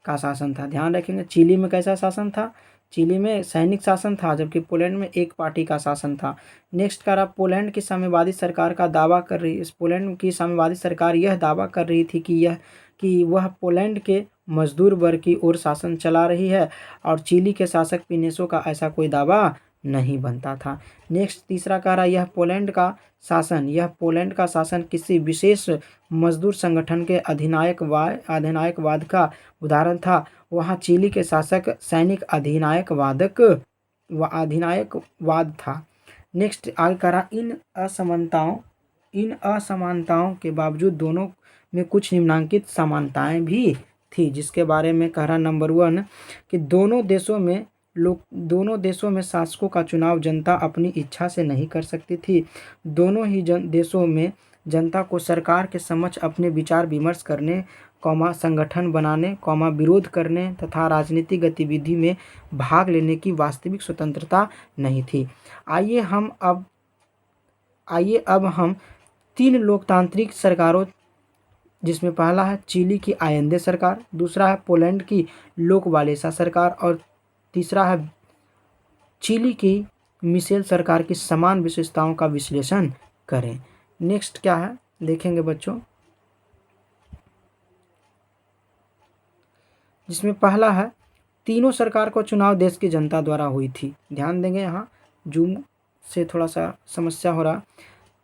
का शासन था। ध्यान रखेंगे, चिली में कैसा शासन था, चिली में सैनिक शासन था जबकि पोलैंड में एक पार्टी का शासन था। नेक्स्ट कह रहा पोलैंड की साम्यवादी सरकार पोलैंड की साम्यवादी सरकार यह दावा कर रही थी कि वह पोलैंड के मजदूर वर्ग की ओर शासन चला रही है और चिली के शासक पिनेसो का ऐसा कोई दावा नहीं बनता था। नेक्स्ट तीसरा कह रहा यह पोलैंड का शासन किसी विशेष मजदूर संगठन के अधिनायकवाद का उदाहरण था। वहाँ चिली के शासक सैनिक अधिनायकवाद था। नेक्स्ट आगे कह रहा इन असमानताओं के बावजूद दोनों में कुछ निम्नांकित समानताएं भी थी जिसके बारे में कह रहा नंबर 1 कि दोनों देशों में शासकों का चुनाव जनता अपनी इच्छा से नहीं कर सकती थी। दोनों ही देशों में जनता को सरकार के समक्ष अपने विचार विमर्श करने, संगठन बनाने, विरोध करने तथा राजनीतिक गतिविधि में भाग लेने की वास्तविक स्वतंत्रता नहीं थी। आइए अब हम 3 लोकतांत्रिक सरकारों, जिसमें पहला है चिली की आयंदे सरकार, दूसरा है पोलैंड की लोक वालेसा सरकार और तीसरा है चिली की मिशेल सरकार की समान विशेषताओं का विश्लेषण करें। नेक्स्ट क्या है देखेंगे बच्चों, जिसमें पहला है तीनों सरकार को चुनाव देश की जनता द्वारा हुई थी। ध्यान देंगे, यहाँ जूम से थोड़ा सा समस्या हो रहा।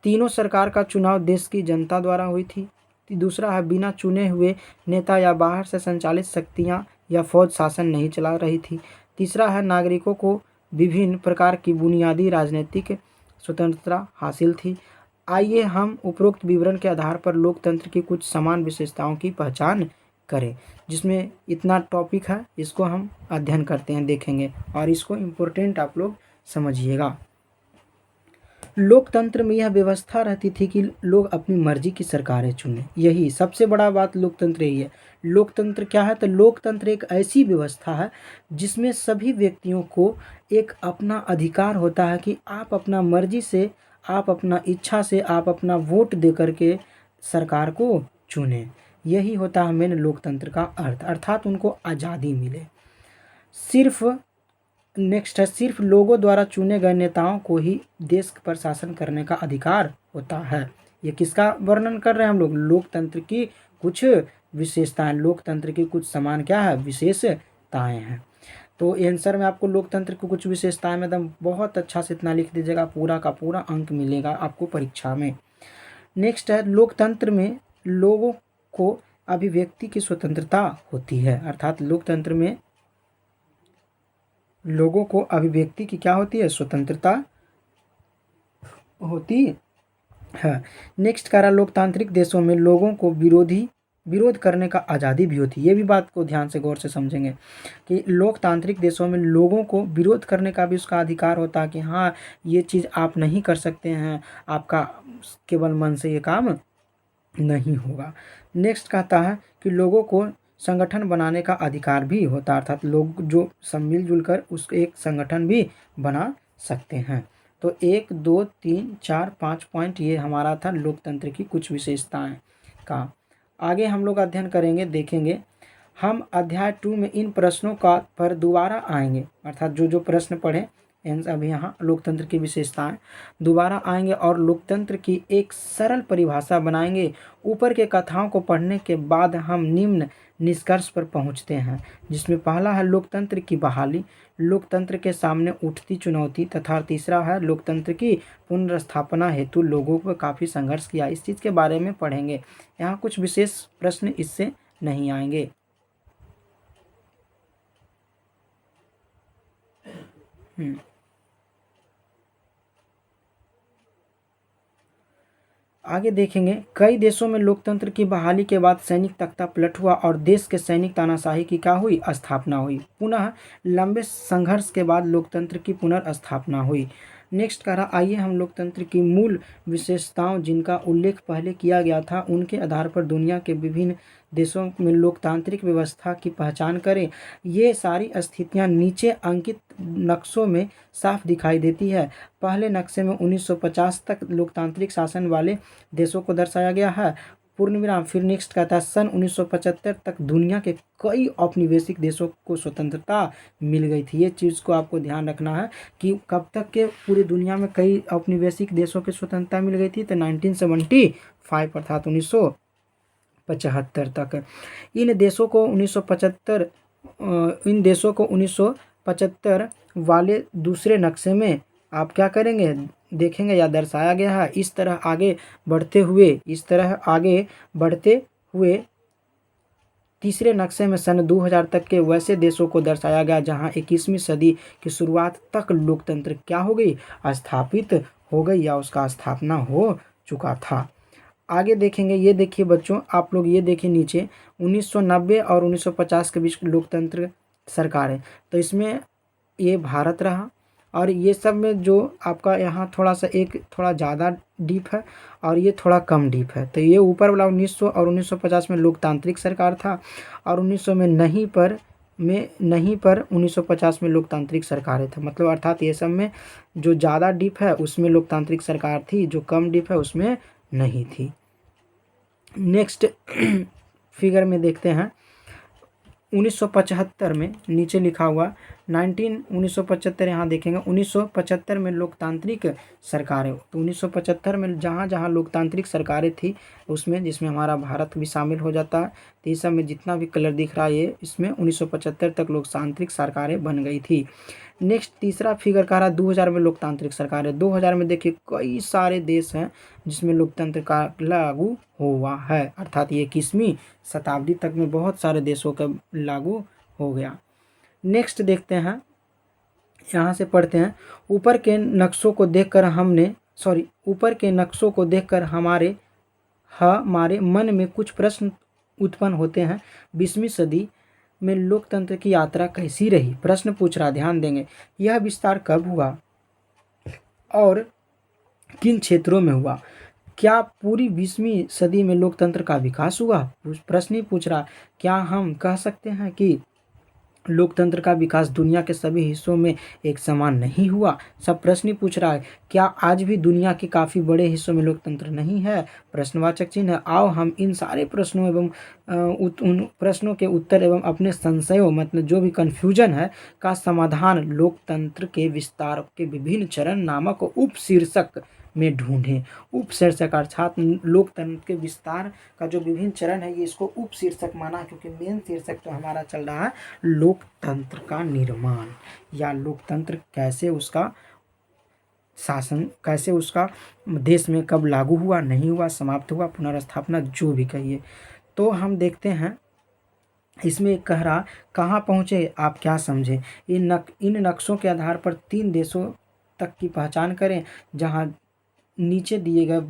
तीनों सरकार का चुनाव देश की जनता द्वारा हुई थी। दूसरा है बिना चुने हुए नेता या बाहर से संचालित शक्तियां या फौज शासन नहीं चला रही थी। तीसरा है नागरिकों को विभिन्न प्रकार की बुनियादी राजनीतिक स्वतंत्रता हासिल थी। आइए हम उपरोक्त विवरण के आधार पर लोकतंत्र की कुछ समान विशेषताओं की पहचान करें। जिसमें इतना टॉपिक है, इसको हम अध्ययन करते हैं, देखेंगे और इसको इम्पोर्टेंट आप लोग समझिएगा। लोकतंत्र में यह व्यवस्था रहती थी कि लोग अपनी मर्जी की सरकारें चुनें। यही सबसे बड़ा बात लोकतंत्र यही है। लोकतंत्र क्या है? तो लोकतंत्र एक ऐसी व्यवस्था है जिसमें सभी व्यक्तियों को एक अपना अधिकार होता है कि आप अपना मर्जी से, आप अपना इच्छा से, आप अपना वोट दे करके सरकार को चुनें। यही होता है मेन लोकतंत्र का अर्थ, अर्थात उनको आज़ादी मिले। सिर्फ नेक्स्ट है, सिर्फ लोगों द्वारा चुने गए नेताओं को ही देश पर शासन करने का अधिकार होता है। ये किसका वर्णन कर रहे हैं हम लोग? लोकतंत्र की कुछ विशेषताएं, लोकतंत्र की कुछ समान क्या है? विशेषताएं हैं। तो आंसर में आपको लोकतंत्र की कुछ विशेषताएं में एकदम बहुत अच्छा से इतना लिख दीजिएगा, पूरा का पूरा अंक मिलेगा आपको परीक्षा में। नेक्स्ट है, लोकतंत्र में लोगों को अभिव्यक्ति की स्वतंत्रता होती है, अर्थात लोकतंत्र में लोगों को अभिव्यक्ति की क्या होती है? स्वतंत्रता होती है। नेक्स्ट कह रहा, लोकतांत्रिक देशों में लोगों को विरोध करने का आज़ादी भी होती है। ये भी बात को ध्यान से गौर से समझेंगे कि लोकतांत्रिक देशों में लोगों को विरोध करने का भी उसका अधिकार होता है कि हाँ, ये चीज़ आप नहीं कर सकते हैं, आपका केवल मन से ये काम नहीं होगा। नेक्स्ट कहता है कि लोगों को संगठन बनाने का अधिकार भी होता है, अर्थात लोग जो सब मिलजुल कर उस एक संगठन भी बना सकते हैं। तो 1 2 3 4 5 पॉइंट ये हमारा था लोकतंत्र की कुछ विशेषताएं का। आगे हम लोग अध्ययन करेंगे, देखेंगे। हम अध्याय 2 में इन प्रश्नों का पर दोबारा आएंगे, अर्थात जो जो प्रश्न पढ़े अभी यहाँ लोकतंत्र की विशेषताएं दोबारा आएंगे और लोकतंत्र की एक सरल परिभाषा बनाएंगे। ऊपर के कथाओं को पढ़ने के बाद हम निम्न निष्कर्ष पर पहुंचते हैं, जिसमें पहला है लोकतंत्र की बहाली, लोकतंत्र के सामने उठती चुनौती, तथा तीसरा है लोकतंत्र की पुनर्स्थापना हेतु लोगों को काफ़ी संघर्ष किया। इस चीज़ के बारे में पढ़ेंगे। यहाँ कुछ विशेष प्रश्न इससे नहीं आएंगे। आगे देखेंगे, कई देशों में लोकतंत्र की बहाली के बाद सैनिक तख्ता पलट हुआ और देश के सैनिक तानाशाही की क्या हुई? स्थापना हुई। पुनः लंबे संघर्ष के बाद लोकतंत्र की पुनर्स्थापना हुई। नेक्स्ट कह रहा, आइए हम लोकतंत्र की मूल विशेषताओं जिनका उल्लेख पहले किया गया था उनके आधार पर दुनिया के विभिन्न देशों में लोकतांत्रिक व्यवस्था की पहचान करें। ये सारी स्थितियां नीचे अंकित नक्शों में साफ दिखाई देती है। पहले नक्शे में 1950 तक लोकतांत्रिक शासन वाले देशों को दर्शाया गया है, पूर्ण विराम। फिर नेक्स्ट कहता है सन 1975 तक दुनिया के कई औपनिवेशिक देशों को स्वतंत्रता मिल गई थी। ये चीज़ को आपको ध्यान रखना है कि कब तक के पूरी दुनिया में कई औपनिवेशिक देशों की स्वतंत्रता मिल गई थी? तो 1975 अर्थात 1975 तक। इन देशों को 1975 वाले दूसरे नक्शे में आप क्या करेंगे? देखेंगे या दर्शाया गया है। इस तरह आगे बढ़ते हुए तीसरे नक्शे में सन 2000 तक के वैसे देशों को दर्शाया गया जहां 21वीं सदी की शुरुआत तक लोकतंत्र क्या हो गई? स्थापित हो गई या उसका स्थापना हो चुका था। आगे देखेंगे, ये देखिए बच्चों, आप लोग ये देखिए नीचे 1990 और 1950 के बीच लोकतंत्र सरकार है। तो इसमें ये भारत रहा और ये सब में जो आपका यहाँ थोड़ा सा एक थोड़ा ज़्यादा डीप है और ये थोड़ा कम डीप है। तो ये ऊपर वाला 1900 और 1950 में लोकतांत्रिक सरकार था और 1900 में नहीं पर 1950 में लोकतांत्रिक सरकारें थे। मतलब अर्थात ये सब में जो ज़्यादा डीप है उसमें लोकतांत्रिक सरकार थी, जो कम डीप है उसमें नहीं थी। नेक्स्ट फिगर में देखते हैं 1975 में, नीचे लिखा हुआ 1975 यहाँ देखेंगे 1975 में लोकतांत्रिक सरकारें, तो 1975 में जहाँ जहाँ लोकतांत्रिक सरकारें थी उसमें, जिसमें हमारा भारत भी शामिल हो जाता है, तो इस सब में जितना भी कलर दिख रहा है ये, इसमें 1975 तक लोकतांत्रिक सरकारें बन गई थी। नेक्स्ट तीसरा फिगर कह रहा है 2000 में लोकतांत्रिक सरकारें। 2000 में देखिए कई सारे देश हैं जिसमें लोकतंत्र का लागू हुआ है, अर्थात ये 21वीं शताब्दी तक में बहुत सारे देशों का लागू हो गया। नेक्स्ट देखते हैं, यहाँ से पढ़ते हैं, ऊपर के नक्शों को देखकर हमारे मन में कुछ प्रश्न उत्पन्न होते हैं। 20वीं सदी में लोकतंत्र की यात्रा कैसी रही? प्रश्न पूछ रहा, ध्यान देंगे। यह विस्तार कब हुआ और किन क्षेत्रों में हुआ? क्या पूरी 20वीं सदी में लोकतंत्र का विकास हुआ? प्रश्न ही पूछ रहा। क्या हम कह सकते हैं कि लोकतंत्र का विकास दुनिया के सभी हिस्सों में एक समान नहीं हुआ? सब प्रश्न ही पूछ रहा है। क्या आज भी दुनिया के काफ़ी बड़े हिस्सों में लोकतंत्र नहीं है? प्रश्नवाचक चिन्ह। आओ हम इन सारे प्रश्नों एवं उन प्रश्नों के उत्तर एवं अपने संशयों, मतलब जो भी कन्फ्यूजन है, का समाधान लोकतंत्र के विस्तार के विभिन्न चरण नामक उपशीर्षक में ढूंढें। उपशीर्षक अर्थात लोकतंत्र के विस्तार का जो विभिन्न चरण है, ये इसको उपशीर्षक माना, क्योंकि मेन शीर्षक तो हमारा चल रहा है लोकतंत्र का निर्माण, या लोकतंत्र कैसे उसका शासन, कैसे उसका देश में कब लागू हुआ, नहीं हुआ, समाप्त हुआ, पुनर्स्थापना, जो भी कहिए। तो हम देखते हैं इसमें कह रहा कहाँ पहुँचे आप क्या समझे। इन नक्शों के आधार पर 3 देशों तक की पहचान करें जहाँ नीचे दिए गए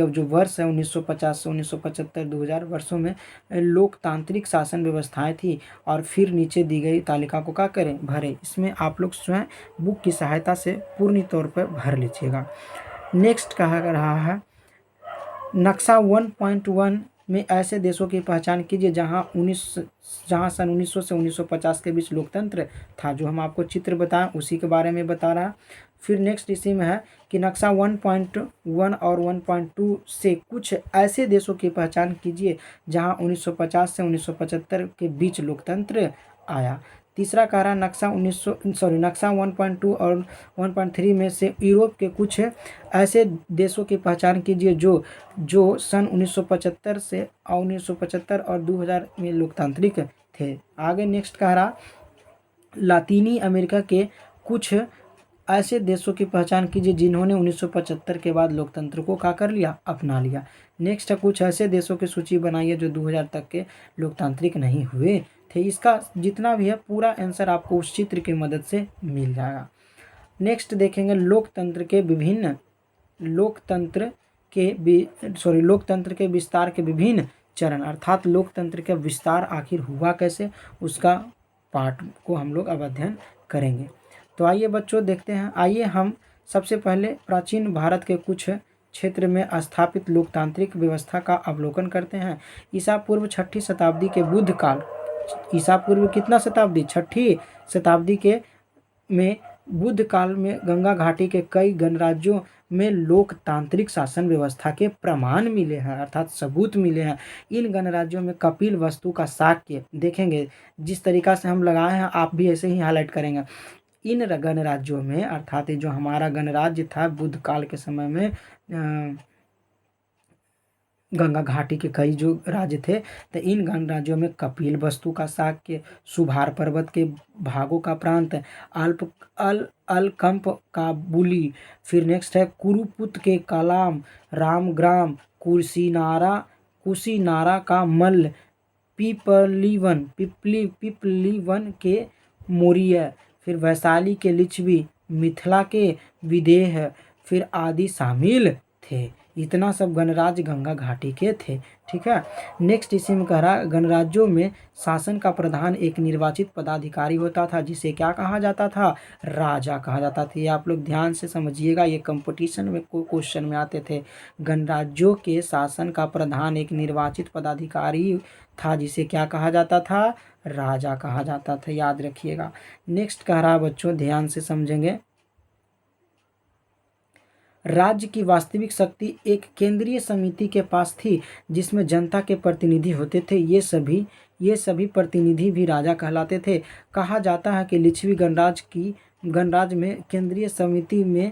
जो वर्ष है 1950 से 1975 2000 वर्षों में लोकतांत्रिक शासन व्यवस्थाएं थी, और फिर नीचे दी गई तालिका को क्या करें, भरें। इसमें आप लोग स्वयं बुक की सहायता से पूर्ण तौर पर भर लीजिएगा। नेक्स्ट कहा रहा है नक्शा 1.1 में ऐसे देशों की पहचान कीजिए जहां सन 1900 से 1950 के बीच लोकतंत्र था, जो हम आपको चित्र बताएं उसी के बारे में बता रहा। फिर नेक्स्ट इसी में है कि नक्शा 1.1 और 1.2 से कुछ ऐसे देशों की पहचान कीजिए जहां 1950 से 1975 के बीच लोकतंत्र आया। तीसरा कह रहा नक्शा 1.2 और 1.3 में से यूरोप के कुछ ऐसे देशों की पहचान कीजिए जो सन 1975 से 1975 और 2000 में लोकतांत्रिक थे। आगे नेक्स्ट कह रहा लातीनी अमेरिका के कुछ ऐसे देशों की पहचान कीजिए जिन्होंने 1975 के बाद लोकतंत्र को क्या कर लिया, अपना लिया। नेक्स्ट है कुछ ऐसे देशों की सूची बनाइए जो 2000 तक के लोकतांत्रिक नहीं हुए थे। इसका जितना भी है पूरा आंसर आपको उस चित्र की मदद से मिल जाएगा। नेक्स्ट देखेंगे लोकतंत्र के विस्तार के विभिन्न चरण, अर्थात लोकतंत्र का विस्तार आखिर हुआ कैसे, उसका पार्ट को हम लोग अब अध्ययन करेंगे। तो आइए बच्चों देखते हैं। आइए हम सबसे पहले प्राचीन भारत के कुछ क्षेत्र में स्थापित लोकतांत्रिक व्यवस्था का अवलोकन करते हैं। ईसा पूर्व 6ठी शताब्दी के बुद्ध काल, ईसा पूर्व कितना शताब्दी, 6ठी शताब्दी के में बुद्ध काल में गंगा घाटी के कई गणराज्यों में लोकतांत्रिक शासन व्यवस्था के प्रमाण मिले हैं, अर्थात सबूत मिले हैं। इन गणराज्यों में कपिल वस्तु का शाक्य देखेंगे, जिस तरीका से हम लगाए हैं आप भी ऐसे ही हाईलाइट करेंगे। इन गणराज्यों में, अर्थात जो हमारा गणराज्य था बुद्ध काल के समय में, गंगा घाटी के कई जो राज्य थे, तो इन गणराज्यों में कपिल वस्तु का शाक्य, सुभार पर्वत के भागों का प्रांत, अलकंप का बुली, फिर नेक्स्ट है कुरुपुत के कलाम, रामग्राम, कुशीनारा का मल्ल, पिपलीवन के मोरिया, फिर वैशाली के लिच्छवी, मिथिला के विदेह, फिर आदि शामिल थे। इतना सब गणराज्य गंगा घाटी के थे। ठीक है। नेक्स्ट इसी में कह रहा गणराज्यों में शासन का प्रधान एक निर्वाचित पदाधिकारी होता था, जिसे क्या कहा जाता था, राजा कहा जाता था। ये आप लोग ध्यान से समझिएगा, ये कंपटीशन में क्वेश्चन में आते थे। गणराज्यों के शासन का प्रधान एक निर्वाचित पदाधिकारी था, जिसे क्या कहा जाता था, राजा कहा जाता था, याद रखिएगा। नेक्स्ट कह रहा बच्चों ध्यान से समझेंगे, राज्य की वास्तविक शक्ति एक केंद्रीय समिति के पास थी जिसमें जनता के प्रतिनिधि होते थे। ये सभी प्रतिनिधि भी राजा कहलाते थे। कहा जाता है कि लिच्छवी गणराज्य में केंद्रीय समिति में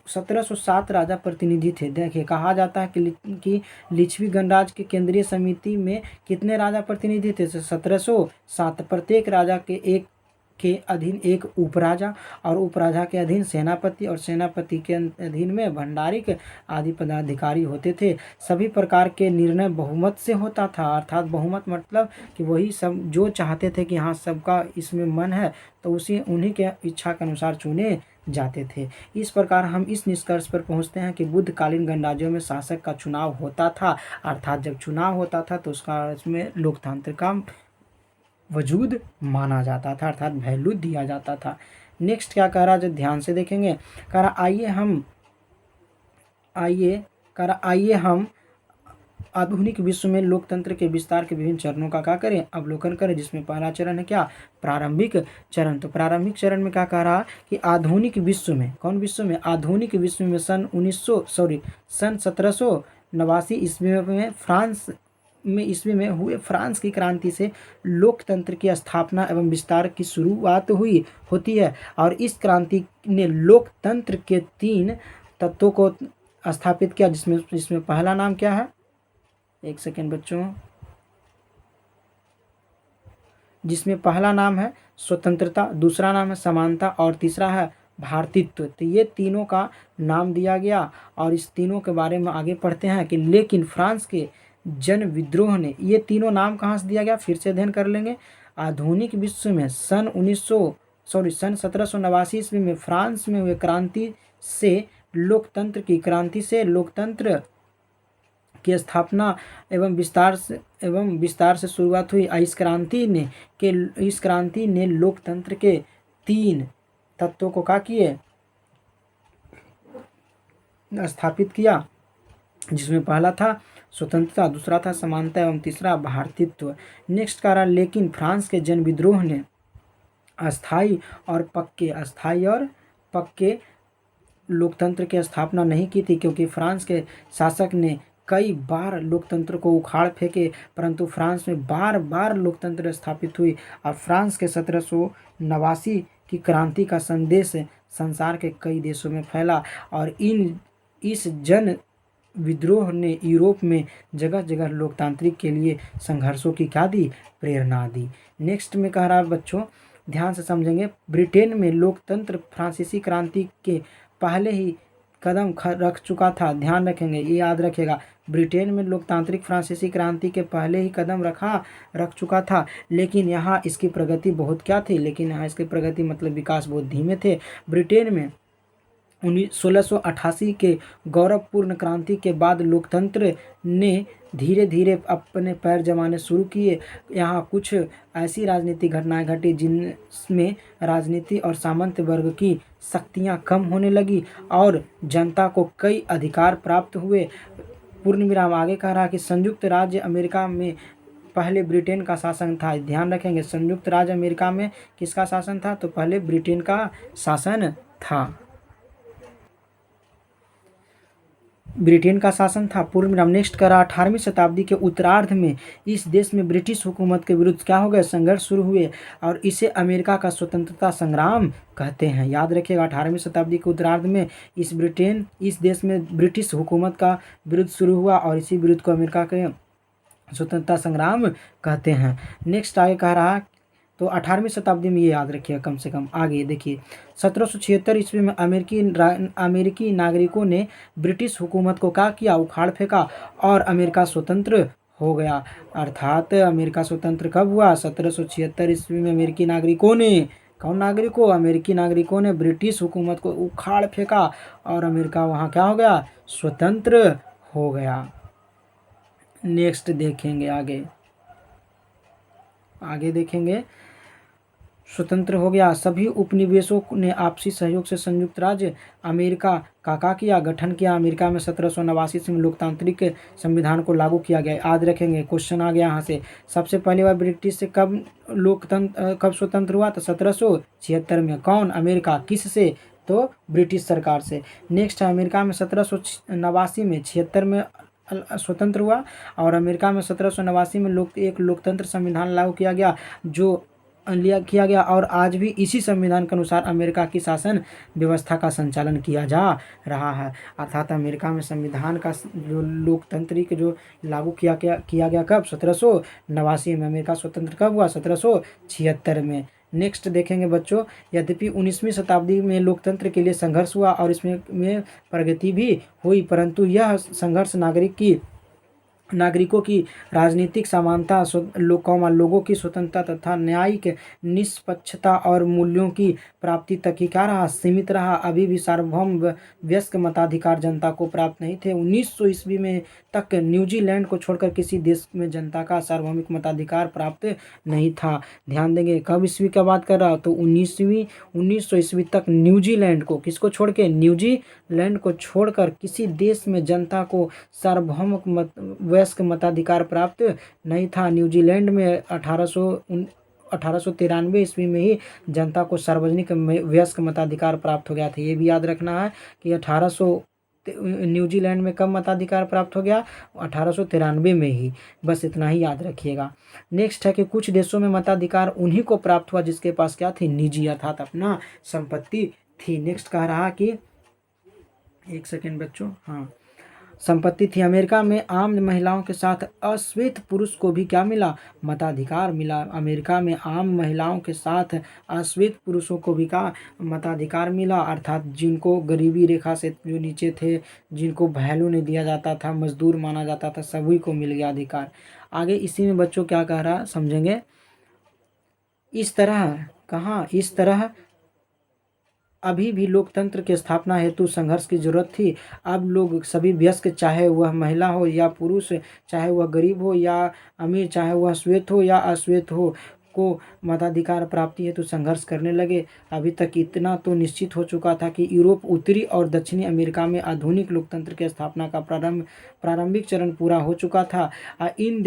1707 राजा प्रतिनिधि थे। देखिए, कहा जाता है कि लिच्छवी गणराज्य के केंद्रीय समिति में कितने राजा प्रतिनिधि थे? 1707। प्रत्येक राजा के अधीन एक उपराजा और उपराजा के अधीन सेनापति और सेनापति के अधीन में भंडारिक आदि पदाधिकारी होते थे। सभी प्रकार के निर्णय बहुमत से होता था, अर्थात बहुमत मतलब कि वही सब जो चाहते थे कि हाँ सबका इसमें मन है तो उन्हीं के इच्छा के अनुसार चुने जाते थे। इस प्रकार हम इस निष्कर्ष पर पहुंचते हैं कि बुद्धकालीन गणराज्यों में शासक का चुनाव होता था, अर्थात जब चुनाव होता था तो उसमें लोकतंत्र का वजूद माना जाता था, अर्थात वैल्यू दिया जाता था। नेक्स्ट क्या कह रहा है, जो ध्यान से देखेंगे, कह रहा आइए हम आधुनिक विश्व में लोकतंत्र के विस्तार के विभिन्न चरणों का क्या करें, अवलोकन करें, जिसमें पहला चरण है क्या, प्रारंभिक चरण। तो प्रारंभिक चरण में क्या कह रहा कि आधुनिक विश्व में, कौन विश्व में, आधुनिक विश्व में सन 1789 ईस्वी में हुए फ्रांस की क्रांति से लोकतंत्र की स्थापना एवं विस्तार की शुरुआत होती है। और इस क्रांति ने लोकतंत्र के 3 तत्वों को स्थापित किया, जिसमें पहला नाम क्या है, एक सेकेंड बच्चों, जिसमें पहला नाम है स्वतंत्रता, दूसरा नाम है समानता और तीसरा है भारतीत्व। तो ये तीनों का नाम दिया गया और इस तीनों के बारे में आगे पढ़ते हैं कि लेकिन फ्रांस के जन विद्रोह ने, ये तीनों नाम कहाँ से दिया गया, फिर से अध्ययन कर लेंगे। आधुनिक विश्व में सन 1789 ईस्वी में फ्रांस में हुए क्रांति से लोकतंत्र की स्थापना एवं विस्तार से शुरुआत हुई। इस क्रांति ने लोकतंत्र के 3 तत्वों को क्या किए, स्थापित किया, जिसमें पहला था स्वतंत्रता, दूसरा था समानता एवं तीसरा भारतीत्व। नेक्स्ट कह रहा, लेकिन फ्रांस के जन विद्रोह ने अस्थाई और पक्के लोकतंत्र की स्थापना नहीं की थी, क्योंकि फ्रांस के शासक ने कई बार लोकतंत्र को उखाड़ फेंके, परंतु फ्रांस में बार बार लोकतंत्र स्थापित हुई और फ्रांस के 1789 की क्रांति का संदेश संसार के कई देशों में फैला और इस जन विद्रोह ने यूरोप में जगह जगह लोकतांत्रिक के लिए संघर्षों की क्या दी, प्रेरणा दी। नेक्स्ट में कह रहा है बच्चों, ध्यान से समझेंगे, ब्रिटेन में लोकतंत्र फ्रांसीसी क्रांति के पहले ही कदम रख चुका था। ध्यान रखेंगे, ये याद रखेगा, ब्रिटेन में लोकतांत्रिक फ्रांसीसी क्रांति के पहले ही कदम रख चुका था, लेकिन यहाँ इसकी प्रगति बहुत क्या थी, मतलब विकास बहुत धीमे थे। ब्रिटेन में 1688 के गौरवपूर्ण क्रांति के बाद लोकतंत्र ने धीरे धीरे अपने पैर जमाने शुरू किए। यहाँ कुछ ऐसी राजनीतिक घटनाएं घटी जिनमें राजनीति और सामंत वर्ग की शक्तियाँ कम होने लगी और जनता को कई अधिकार प्राप्त हुए। पूर्ण विराम। आगे कह रहा कि संयुक्त राज्य अमेरिका में पहले ब्रिटेन का शासन था। ध्यान रखेंगे, संयुक्त राज्य अमेरिका में किसका शासन था, तो पहले ब्रिटेन का शासन था, ब्रिटेन का शासन था। पूर्व विराम। नेक्स्ट करा 18वीं शताब्दी के उत्तरार्ध में इस देश में ब्रिटिश हुकूमत के विरुद्ध क्या हो गए, संघर्ष शुरू हुए और इसे अमेरिका का स्वतंत्रता संग्राम कहते हैं। याद रखिएगा, 18वीं शताब्दी के उत्तरार्ध में इस देश में ब्रिटिश हुकूमत का विरुद्ध शुरू हुआ और इसी विरुद्ध को अमेरिका के स्वतंत्रता संग्राम कहते हैं। नेक्स्ट आगे कह रहा, तो 18वीं शताब्दी में ये याद रखिएगा कम से कम। आगे देखिए, 1776 ईस्वी में अमेरिकी नागरिकों ने ब्रिटिश हुकूमत को क्या किया, उखाड़ फेंका और अमेरिका स्वतंत्र हो गया। अर्थात अमेरिका स्वतंत्र कब हुआ, 1776 ईस्वी में अमेरिकी नागरिकों ने ब्रिटिश हुकूमत को उखाड़ फेंका और अमेरिका वहाँ क्या हो गया, स्वतंत्र हो गया। नेक्स्ट देखेंगे, आगे देखेंगे, स्वतंत्र हो गया। सभी उपनिवेशों ने आपसी सहयोग से संयुक्त राज्य अमेरिका का किया, गठन किया। अमेरिका में 1789 में लोकतांत्रिक संविधान को लागू किया गया। याद रखेंगे, क्वेश्चन आ गया यहाँ से। सबसे पहली बार ब्रिटिश से कब स्वतंत्र हुआ, तो 1776 में। कौन, अमेरिका। किस से, तो ब्रिटिश सरकार से। नेक्स्ट है अमेरिका में 1789 में 76 में स्वतंत्र हुआ, और अमेरिका में 1789 में एक लोकतंत्र संविधान लागू किया गया जो किया गया, और आज भी इसी संविधान के अनुसार अमेरिका की शासन व्यवस्था का संचालन किया जा रहा है। अर्थात अमेरिका में संविधान का जो लोकतांत्रिक जो लागू किया गया कब? 1789 में। अमेरिका स्वतंत्र कब हुआ? 1776 में। नेक्स्ट देखेंगे बच्चों, यद्यपि 19वीं शताब्दी में लोकतंत्र के लिए संघर्ष हुआ और इसमें प्रगति भी हुई, परंतु यह संघर्ष नागरिकों की राजनीतिक समानता, लोगों की स्वतंत्रता तथा न्यायिक निष्पक्षता और मूल्यों की प्राप्ति तक ही क्या रहा? सीमित रहा। अभी भी सार्वभौम वयस्क मताधिकार जनता को प्राप्त नहीं थे। 1900 ईस्वी में तक न्यूजीलैंड को छोड़कर किसी देश में जनता का सार्वभौमिक मताधिकार प्राप्त नहीं था। ध्यान देंगे, कब ईस्वी का बात कर रहा हो? तो 1900 ईस्वी तक न्यूजीलैंड को, किसको छोड़ के? न्यूजीलैंड को छोड़कर किसी देश में जनता को सार्वभौमिक वयस्क मताधिकार प्राप्त नहीं था। न्यूजीलैंड में 1893 ईस्वी में ही जनता को सार्वजनिक वयस्क मताधिकार प्राप्त हो गया था। ये भी याद रखना है कि न्यूजीलैंड में कब मताधिकार प्राप्त हो गया? 1893 में ही। बस इतना ही याद रखिएगा। नेक्स्ट है कि कुछ देशों में मताधिकार उन्हीं को प्राप्त हुआ जिसके पास क्या थी? निजी अर्थात अपना संपत्ति थी। नेक्स्ट कह रहा कि, एक सेकेंड बच्चों, हाँ, संपत्ति थी। अमेरिका में आम महिलाओं के साथ अश्वेत पुरुष को भी क्या मिला? मताधिकार मिला। अमेरिका में आम महिलाओं के साथ अश्वेत पुरुषों को भी का मताधिकार मिला, अर्थात जिनको गरीबी रेखा से जो नीचे थे, जिनको वैल्यू नहीं दिया जाता था, मजदूर माना जाता था, सभी को मिल गया अधिकार। आगे इसी में बच्चों क्या कह रहा समझेंगे। इस तरह अभी भी लोकतंत्र की स्थापना हेतु संघर्ष की जरूरत थी। अब लोग सभी वयस्क, चाहे वह महिला हो या पुरुष, चाहे वह गरीब हो या अमीर, चाहे वह श्वेत हो या अश्वेत हो, को मताधिकार प्राप्ति हेतु संघर्ष करने लगे। अभी तक इतना तो निश्चित हो चुका था कि यूरोप, उत्तरी और दक्षिणी अमेरिका में आधुनिक लोकतंत्र की स्थापना का प्रारंभिक चरण पूरा हो चुका था। इन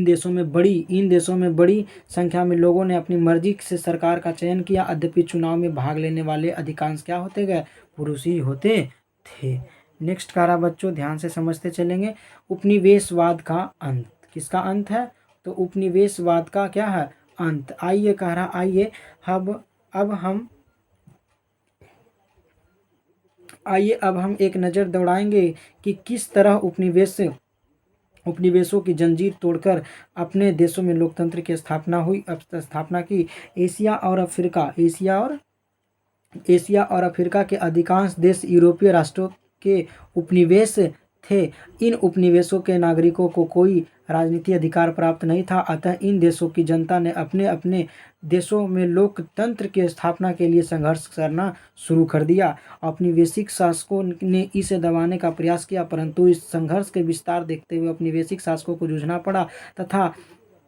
देशों में बड़ी संख्या में लोगों ने अपनी मर्जी से सरकार का चयन किया। यद्यपि चुनाव में भाग लेने वाले अधिकांश क्या होते गए? पुरुष ही होते थे। नेक्स्ट कह रहा बच्चों, ध्यान से समझते चलेंगे। उपनिवेशवाद का अंत। किसका अंत है? तो उपनिवेशवाद का क्या है? अंत। आइए कह रहा, आइए अब हम एक नज़र दौड़ाएंगे कि किस तरह उपनिवेशों की जंजीर तोड़कर अपने देशों में लोकतंत्र की स्थापना की। एशिया और अफ्रीका के अधिकांश देश यूरोपीय राष्ट्रों के उपनिवेश थे। इन उपनिवेशों के नागरिकों को कोई राजनीतिक अधिकार प्राप्त नहीं था। अतः इन देशों की जनता ने अपने अपने देशों में लोकतंत्र की स्थापना के लिए संघर्ष करना शुरू कर दिया। औपनिवेशिक शासकों ने इसे दबाने का प्रयास किया, परंतु इस संघर्ष के विस्तार देखते हुए औपनिवेशिक शासकों को जूझना पड़ा तथा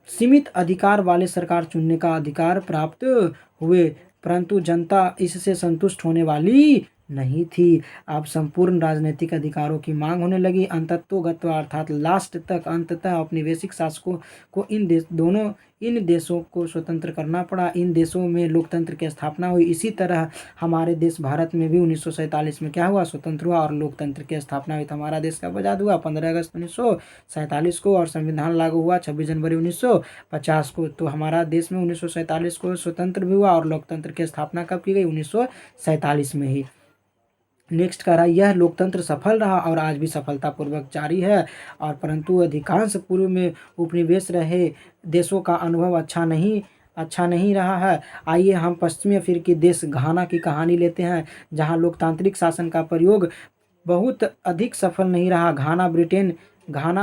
सीमित अधिकार वाले सरकार चुनने का अधिकार प्राप्त हुए, परंतु जनता इससे संतुष्ट होने वाली नहीं थी। अब संपूर्ण राजनीतिक अधिकारों की मांग होने लगी। अंततोगत्वा अर्थात लास्ट तक, अंततः औपनिवेशिक शासकों को इन देशों को स्वतंत्र करना पड़ा। इन देशों में लोकतंत्र की स्थापना हुई। इसी तरह हमारे देश भारत में भी 1947 में क्या हुआ? स्वतंत्र हुआ और लोकतंत्र की स्थापना हुई। हमारा देश कब आज़ाद हुआ? 15 अगस्त 1947 को, और संविधान लागू हुआ 26 जनवरी 1950 को। तो हमारा देश में 1947 को स्वतंत्र भी हुआ और लोकतंत्र की स्थापना कब की गई? 1947 में ही। नेक्स्ट कह रहा, यह लोकतंत्र सफल रहा और आज भी सफलतापूर्वक जारी है, और परंतु अधिकांश पूर्व में उपनिवेश रहे देशों का अनुभव अच्छा नहीं रहा है। आइए हम पश्चिमी अफ्रीकी देश घाना की कहानी लेते हैं, जहां लोकतांत्रिक शासन का प्रयोग बहुत अधिक सफल नहीं रहा। घाना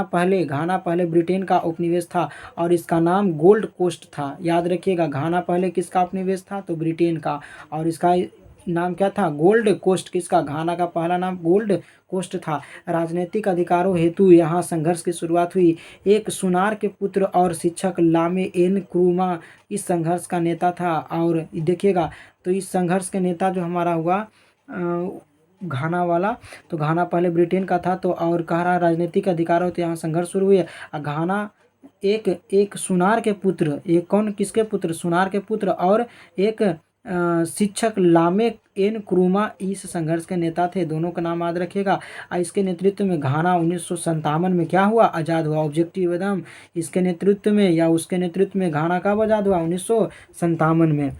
पहले ब्रिटेन का उपनिवेश था और इसका नाम गोल्ड कोस्ट था। याद रखिएगा, घाना पहले किसका उपनिवेश था? तो ब्रिटेन का, और इसका नाम क्या था? Gold Coast. किसका? घाना का पहला नाम गोल्ड कोस्ट था। राजनीतिक अधिकारों हेतु यहाँ संघर्ष की शुरुआत हुई। एक सुनार के पुत्र और शिक्षक लामे एन क्रूमा इस संघर्ष का नेता था। और देखिएगा, तो इस संघर्ष के नेता जो हमारा हुआ घाना वाला, तो घाना पहले ब्रिटेन का था। तो और कह रहा राजनीतिक अधिकारों तो यहाँ संघर्ष शुरू हुए। घाना एक सुनार के पुत्र, एक कौन, किसके पुत्र? सुनार के पुत्र, और एक शिक्षक लामे एन क्रूमा इस संघर्ष के नेता थे। दोनों का नाम याद रखिएगा। इसके नेतृत्व में घाना 1957 में क्या हुआ, आज़ाद हुआ। ऑब्जेक्टिव एकदम, इसके नेतृत्व में या उसके नेतृत्व में घाना कब आज़ाद हुआ, 1957 में।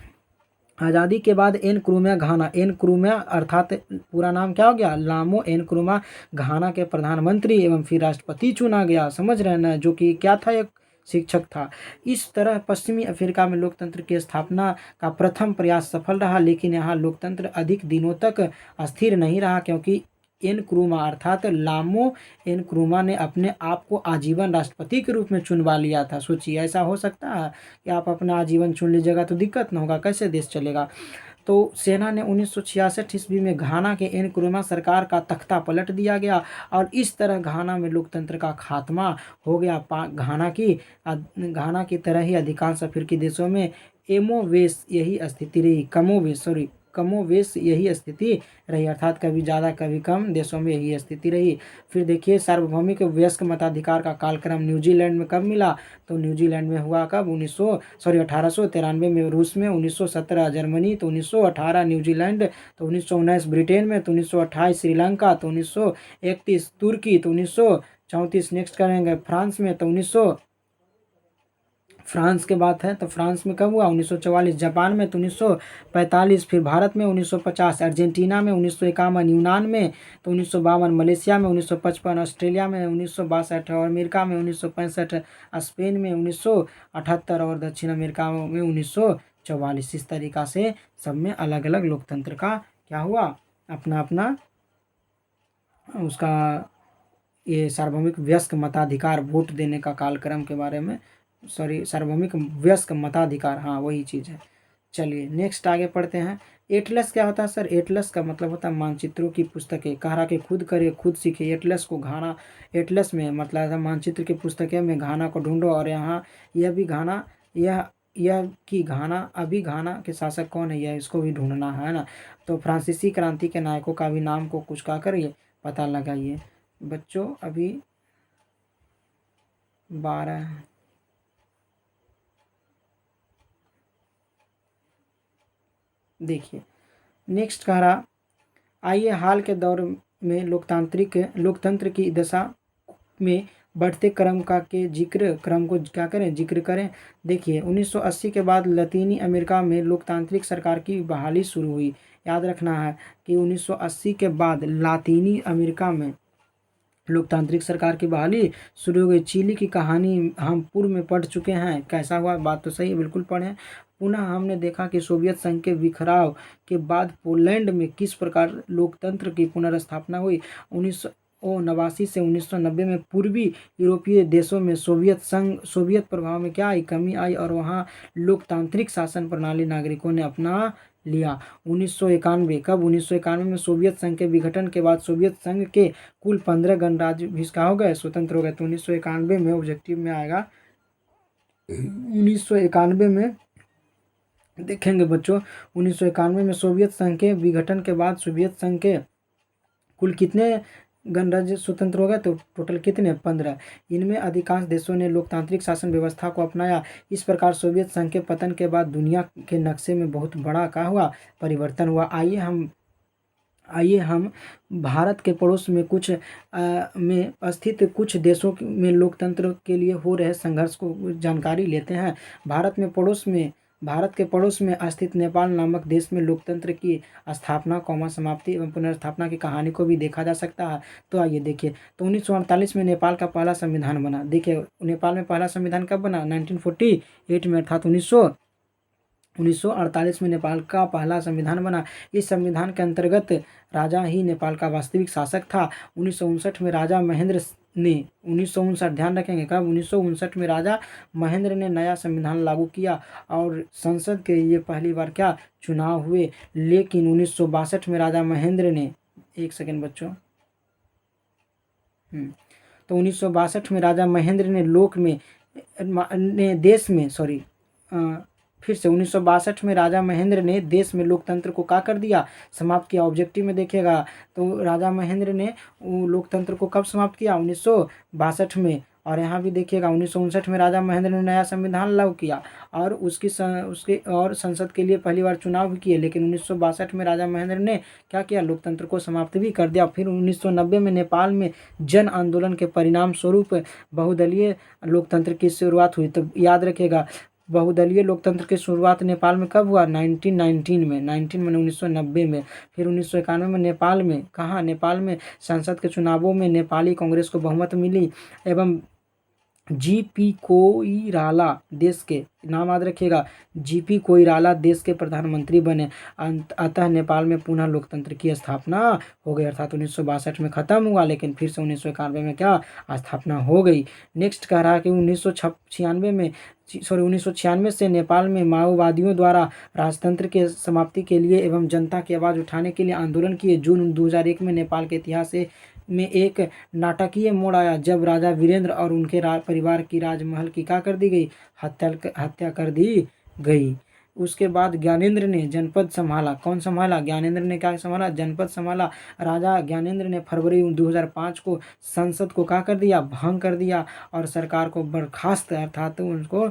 आज़ादी के बाद एन क्रूमा घाना, एन क्रूमा अर्थात पूरा नाम क्या हो गया, लामो एन क्रूमा घाना के प्रधानमंत्री एवं फिर राष्ट्रपति चुना गया। समझ रहे हैं ना, जो कि क्या था, एक शिक्षक था। इस तरह पश्चिमी अफ्रीका में लोकतंत्र की स्थापना का प्रथम प्रयास सफल रहा, लेकिन यहाँ लोकतंत्र अधिक दिनों तक अस्थिर नहीं रहा, क्योंकि एन क्रूमा अर्थात लामो एन क्रूमा ने अपने आप को आजीवन राष्ट्रपति के रूप में चुनवा लिया था। सोचिए, ऐसा हो सकता है कि आप अपना आजीवन चुन लीजिएगा तो दिक्कत ना होगा, कैसे देश चलेगा। तो सेना ने 1966 ईस्वी में घाना के एन क्रूमा सरकार का तख्ता पलट दिया गया और इस तरह घाना में लोकतंत्र का खात्मा हो गया। घाना की तरह ही अधिकांश अफ्रीकी देशों में एमोवेश यही स्थिति रही, कमोवेश यही स्थिति रही, अर्थात कभी ज़्यादा कभी कम देशों में यही स्थिति रही। फिर देखिए, सार्वभौमिक वयस्क मताधिकार का कालक्रम न्यूजीलैंड में कब मिला, तो न्यूजीलैंड में हुआ कब, 1893 में रूस में, 1917 जर्मनी, तो 1918 न्यूजीलैंड, तो 1919 ब्रिटेन में, तो 1928 श्रीलंका, तो 1931 तुर्की, तो 1934 नेक्स्ट करेंगे फ्रांस में, तो फ्रांस के बात है तो फ्रांस में कब हुआ, 1944 जापान में, तो 1945 फिर भारत में, 1950 अर्जेंटीना में, 1951 यूनान में, तो 1952 मलेशिया में, 1955 ऑस्ट्रेलिया में, 1962 और अमेरिका में, 1965 स्पेन में, 1978 और दक्षिण अमेरिका में 1944। इस तरीका से सब में अलग अलग लोकतंत्र का क्या हुआ, अपना अपना उसका ये सार्वभौमिक वयस्क मताधिकार वोट देने का कालक्रम के बारे में, सार्वभौमिक वयस्क मताधिकार, हाँ वही चीज़ है। चलिए नेक्स्ट आगे पढ़ते हैं। एटलस क्या होता है सर, एटलस का मतलब होता है मानचित्रों की पुस्तकें। कह रहा कि खुद करे खुद सीखे। एटलस को घाना, एटलस में मतलब मानचित्र की पुस्तकें में घाना को ढूंढो, और यहाँ यह भी घाना, यह कि घाना, अभी घाना के शासक कौन है, यह इसको भी ढूंढना है ना। तो फ्रांसीसी क्रांति के नायकों का भी नाम को कुछ का करिए पता लगाइए बच्चों। अभी 12 देखिए नेक्स्ट कह रहा, आइए हाल के दौर में लोकतंत्र की दशा में बढ़ते क्रम को क्या करें, जिक्र करें। देखिए 1980 के बाद लतीनी अमेरिका में लोकतांत्रिक सरकार की बहाली शुरू हुई। याद रखना है कि 1980 के बाद लातीनी अमेरिका में लोकतांत्रिक सरकार की बहाली शुरू हो गई। चिली की कहानी हम पूर्व में पढ़ चुके हैं, कैसा हुआ, बात तो सही है, बिल्कुल पढ़ें। पुनः हमने देखा कि सोवियत संघ के बिखराव के बाद पोलैंड में किस प्रकार लोकतंत्र की पुनर्स्थापना हुई। 1989 से 1990 में पूर्वी यूरोपीय देशों में सोवियत प्रभाव में क्या आई, कमी आई, और वहाँ लोकतांत्रिक शासन प्रणाली नागरिकों ने अपना लिया। 1991 कब, 1991 में सोवियत संघ के विघटन के बाद सोवियत संघ के कुल 15 गणराज्य भी क्या हो गए, स्वतंत्र हो गए। तो 1991 में ऑब्जेक्टिव में आएगा, 1991 में देखेंगे बच्चों, 1991 में सोवियत संघ के विघटन के बाद सोवियत संघ के कुल कितने गणराज्य स्वतंत्र हो गए, तो टोटल कितने, 15। इनमें अधिकांश देशों ने लोकतांत्रिक शासन व्यवस्था को अपनाया। इस प्रकार सोवियत संघ के पतन के बाद दुनिया के नक्शे में बहुत बड़ा क्या हुआ, परिवर्तन हुआ। आइए हम भारत के पड़ोस में में स्थित कुछ देशों में लोकतंत्र के लिए हो रहे संघर्ष को जानकारी लेते हैं। भारत के पड़ोस में स्थित नेपाल नामक देश में लोकतंत्र की स्थापना, समाप्ति एवं पुनर्स्थापना की कहानी को भी देखा जा सकता है। तो आइए देखिए, तो 1948 में नेपाल का पहला संविधान बना। देखिए नेपाल में पहला संविधान कब बना, 1948 में, अर्थात 1948 में नेपाल का पहला संविधान बना। इस संविधान के अंतर्गत राजा ही नेपाल का वास्तविक शासक था। 1959 में राजा महेंद्र ने, 1959 ध्यान रखेंगे कब, 1959 में राजा महेंद्र ने नया संविधान लागू किया और संसद के लिए पहली बार क्या चुनाव हुए। लेकिन 1962 में राजा महेंद्र ने, एक सेकेंड बच्चों, तो 1962 में राजा महेंद्र ने देश में फिर से 1962 में राजा महेंद्र ने देश में लोकतंत्र को क्या कर दिया, समाप्त किया। ऑब्जेक्टिव में देखिएगा तो राजा महेंद्र ने लोकतंत्र को कब समाप्त किया, 1962 में, और यहाँ भी देखिएगा 1959 में राजा महेंद्र ने नया संविधान लागू किया और उसके और संसद के लिए पहली बार चुनाव भी किए, लेकिन 1962 में राजा महेंद्र ने क्या किया, लोकतंत्र को समाप्त भी कर दिया। फिर 1990 में नेपाल में जन आंदोलन के परिणाम स्वरूप बहुदलीय लोकतंत्र की शुरुआत हुई। तो याद रखिएगा, बहुदलीय लोकतंत्र की शुरुआत नेपाल में कब हुआ, 1919 में, 1990 में। फिर 1991 में नेपाल में, कहाँ, नेपाल में संसद के चुनावों में नेपाली कांग्रेस को बहुमत मिली एवं जीपी कोइराला देश के, नाम याद रखिएगा, जीपी कोइराला देश के प्रधानमंत्री बने। अतः नेपाल में पुनः लोकतंत्र की स्थापना हो गई, अर्थात 1962 में खत्म हुआ, लेकिन फिर से 1991 में क्या स्थापना हो गई। नेक्स्ट कह रहा है कि 1996 से नेपाल में माओवादियों द्वारा राजतंत्र के समाप्ति के लिए एवं जनता की आवाज़ उठाने के लिए आंदोलन किए। जून 2001 में नेपाल के इतिहास में एक नाटकीय मोड़ आया जब राजा वीरेंद्र और उनके परिवार की राजमहल की क्या कर दी गई, हत्या कर दी गई। उसके बाद ज्ञानेंद्र ने जनपद संभाला। कौन संभाला, ज्ञानेंद्र ने क्या संभाला, जनपद संभाला। राजा ज्ञानेंद्र ने फरवरी 2005 को संसद को क्या कर दिया, भंग कर दिया और सरकार को बर्खास्त अर्थात उनको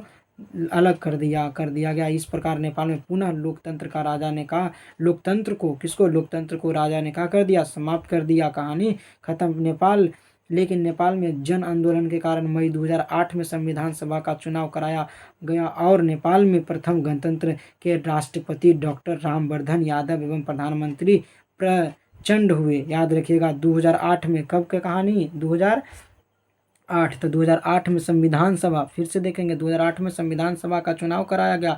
अलग कर दिया गया। इस प्रकार नेपाल में पुनः लोकतंत्र का राजा ने कहा, लोकतंत्र को किसको, लोकतंत्र को राजा ने क्या कर दिया, समाप्त कर दिया, कहानी खत्म। लेकिन नेपाल में जन आंदोलन के कारण मई 2008 में संविधान सभा का चुनाव कराया गया और नेपाल में प्रथम गणतंत्र के राष्ट्रपति डॉक्टर रामवर्धन यादव एवं प्रधानमंत्री प्रचंड हुए। याद रखिएगा 2008 में, कब की कहानी, 2008। तो 2008 में संविधान सभा, फिर से देखेंगे 2008 में संविधान सभा का चुनाव कराया गया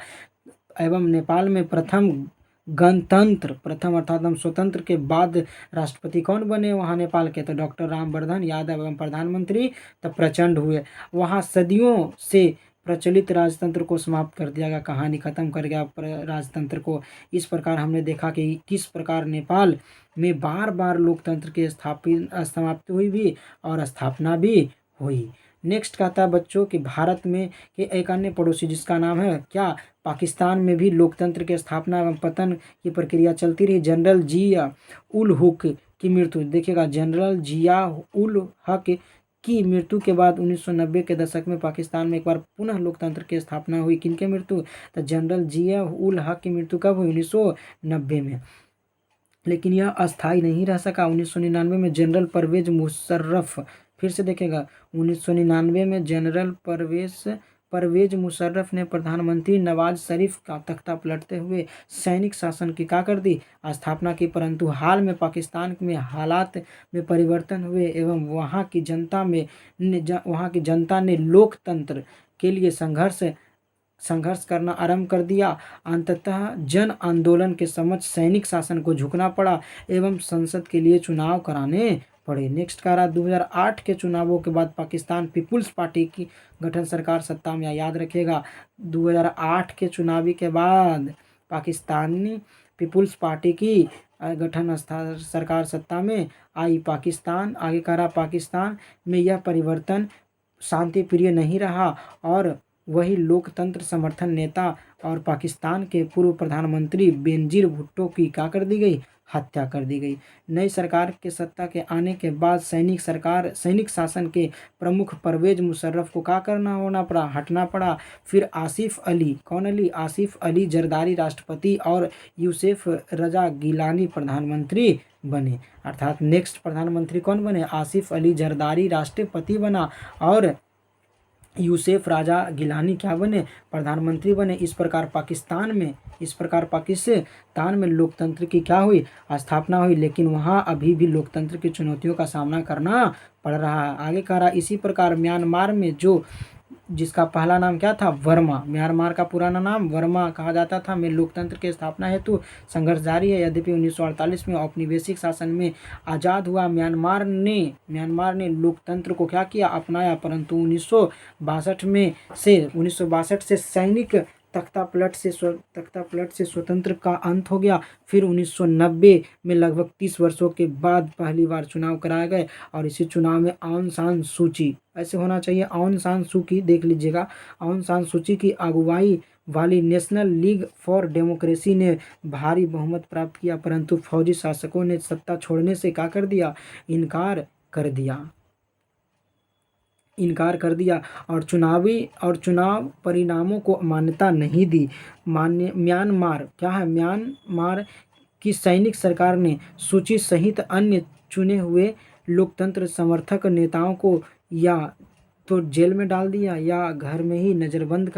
एवं नेपाल में प्रथम गणतंत्र, प्रथम अर्थात हम स्वतंत्र के बाद राष्ट्रपति कौन बने वहाँ नेपाल के, तो डॉक्टर रामवर्धन यादव एवं प्रधानमंत्री तब प्रचंड हुए। वहाँ सदियों से प्रचलित राजतंत्र को समाप्त कर दिया गया, कहानी खत्म कर गया राजतंत्र को। इस प्रकार हमने देखा कि किस प्रकार नेपाल में बार बार लोकतंत्र की समाप्ति हुई भी और स्थापना भी हुई। नेक्स्ट कहता है बच्चों कि भारत में के एक अन्य पड़ोसी जिसका नाम है क्या, पाकिस्तान में भी लोकतंत्र की स्थापना एवं पतन की प्रक्रिया चलती रही। जनरल जिया उल हक की मृत्यु, देखिएगा जनरल जिया उल हक की मृत्यु के बाद 1990 के दशक में पाकिस्तान में एक बार पुनः लोकतंत्र की स्थापना हुई। किनके मृत्यु, तो जनरल जिया उल हक की मृत्यु कब हुई, 1990 में। लेकिन यह अस्थायी नहीं रह सका। 1999 में जनरल परवेज मुशर्रफ, फिर से देखेगा 1999 में जनरल परवेज मुशर्रफ ने प्रधानमंत्री नवाज शरीफ का तख्ता पलटते हुए सैनिक शासन की क्या कर दी, स्थापना की। परंतु हाल में पाकिस्तान में हालात में परिवर्तन हुए एवं वहाँ की जनता ने लोकतंत्र के लिए संघर्ष करना आरंभ कर दिया। अंततः जन आंदोलन के समक्ष सैनिक शासन को झुकना पड़ा एवं संसद के लिए चुनाव कराने पड़े। नेक्स्ट कह रहा 2008 के चुनावों के बाद पाकिस्तान पीपुल्स पार्टी की गठन सरकार सत्ता में। याद रखिएगा 2008 के चुनावी के बाद पाकिस्तानी पीपुल्स पार्टी की गठन सरकार सत्ता में आई। पाकिस्तान आगे कह रहा पाकिस्तान में यह परिवर्तन शांति प्रिय नहीं रहा और वही लोकतंत्र समर्थन नेता और पाकिस्तान के पूर्व प्रधानमंत्री बेनजीर भुट्टो की क्या कर दी गई, हत्या कर दी गई। नई सरकार के सत्ता के आने के बाद सैनिक शासन के प्रमुख परवेज मुशर्रफ को क्या हटना पड़ा। फिर आसिफ अली, कौन अली, आसिफ अली जरदारी राष्ट्रपति और यूसुफ रजा गिलानी प्रधानमंत्री बने। अर्थात नेक्स्ट प्रधानमंत्री कौन बने, आसिफ अली जरदारी राष्ट्रपति बना और यूसुफ राजा गिलानी क्या बने, प्रधानमंत्री बने। इस प्रकार पाकिस्तान में लोकतंत्र की क्या हुई, स्थापना हुई। लेकिन वहाँ अभी भी लोकतंत्र की चुनौतियों का सामना करना पड़ रहा है। आगे कह रहा इसी प्रकार म्यांमार में जिसका पहला नाम क्या था, वर्मा, म्यांमार का पुराना नाम वर्मा कहा जाता था, में लोकतंत्र के स्थापना हेतु संघर्ष जारी है। यद्यपि 1948 में औपनिवेशिक शासन में आज़ाद हुआ म्यांमार ने लोकतंत्र को क्या किया, अपनाया। परंतु 1962 से सैनिक तख्ता पलट से स्वतंत्र का अंत हो गया। फिर 1990 में लगभग 30 वर्षों के बाद पहली बार चुनाव कराए गए और इसी चुनाव में आउंग सान सूची, ऐसे होना चाहिए आउंग सान सूची, देख लीजिएगा, आउंग सान सूची की अगुवाई वाली नेशनल लीग फॉर डेमोक्रेसी ने भारी बहुमत प्राप्त किया। परंतु फौजी शासकों ने सत्ता छोड़ने से क्या कर दिया, इनकार कर दिया। इनकार कर दिया और चुनाव परिणामों को मान्यता नहीं दी। म्यांमार क्या है, म्यांमार की सैनिक सरकार ने सूची सहित अन्य चुने हुए लोकतंत्र समर्थक नेताओं को या तो जेल में डाल दिया या घर में ही नज़रबंद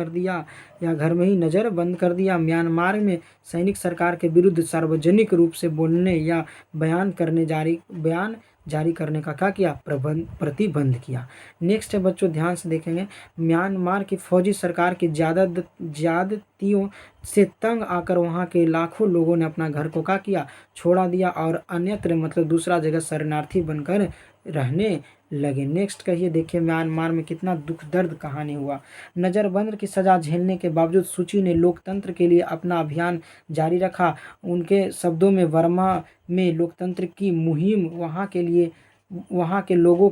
कर दिया। म्यांमार में सैनिक सरकार के विरुद्ध सार्वजनिक रूप से बोलने या बयान जारी करने का क्या किया, प्रतिबंध किया। नेक्स्ट है बच्चों, ध्यान से देखेंगे। म्यांमार की फौजी सरकार की ज्यादतियों से तंग आकर वहां के लाखों लोगों ने अपना घर को क्या किया, छोड़ा दिया और अन्यत्र मतलब दूसरा जगह शरणार्थी बनकर रहने लगे। नेक्स्ट कहिए, देखिए म्यांमार में कितना दुख दर्द कहानी हुआ। नज़रबंद की सजा झेलने के बावजूद सूची ने लोकतंत्र के लिए अपना अभियान जारी रखा। उनके शब्दों में वर्मा में लोकतंत्र की मुहिम वहाँ के लोगों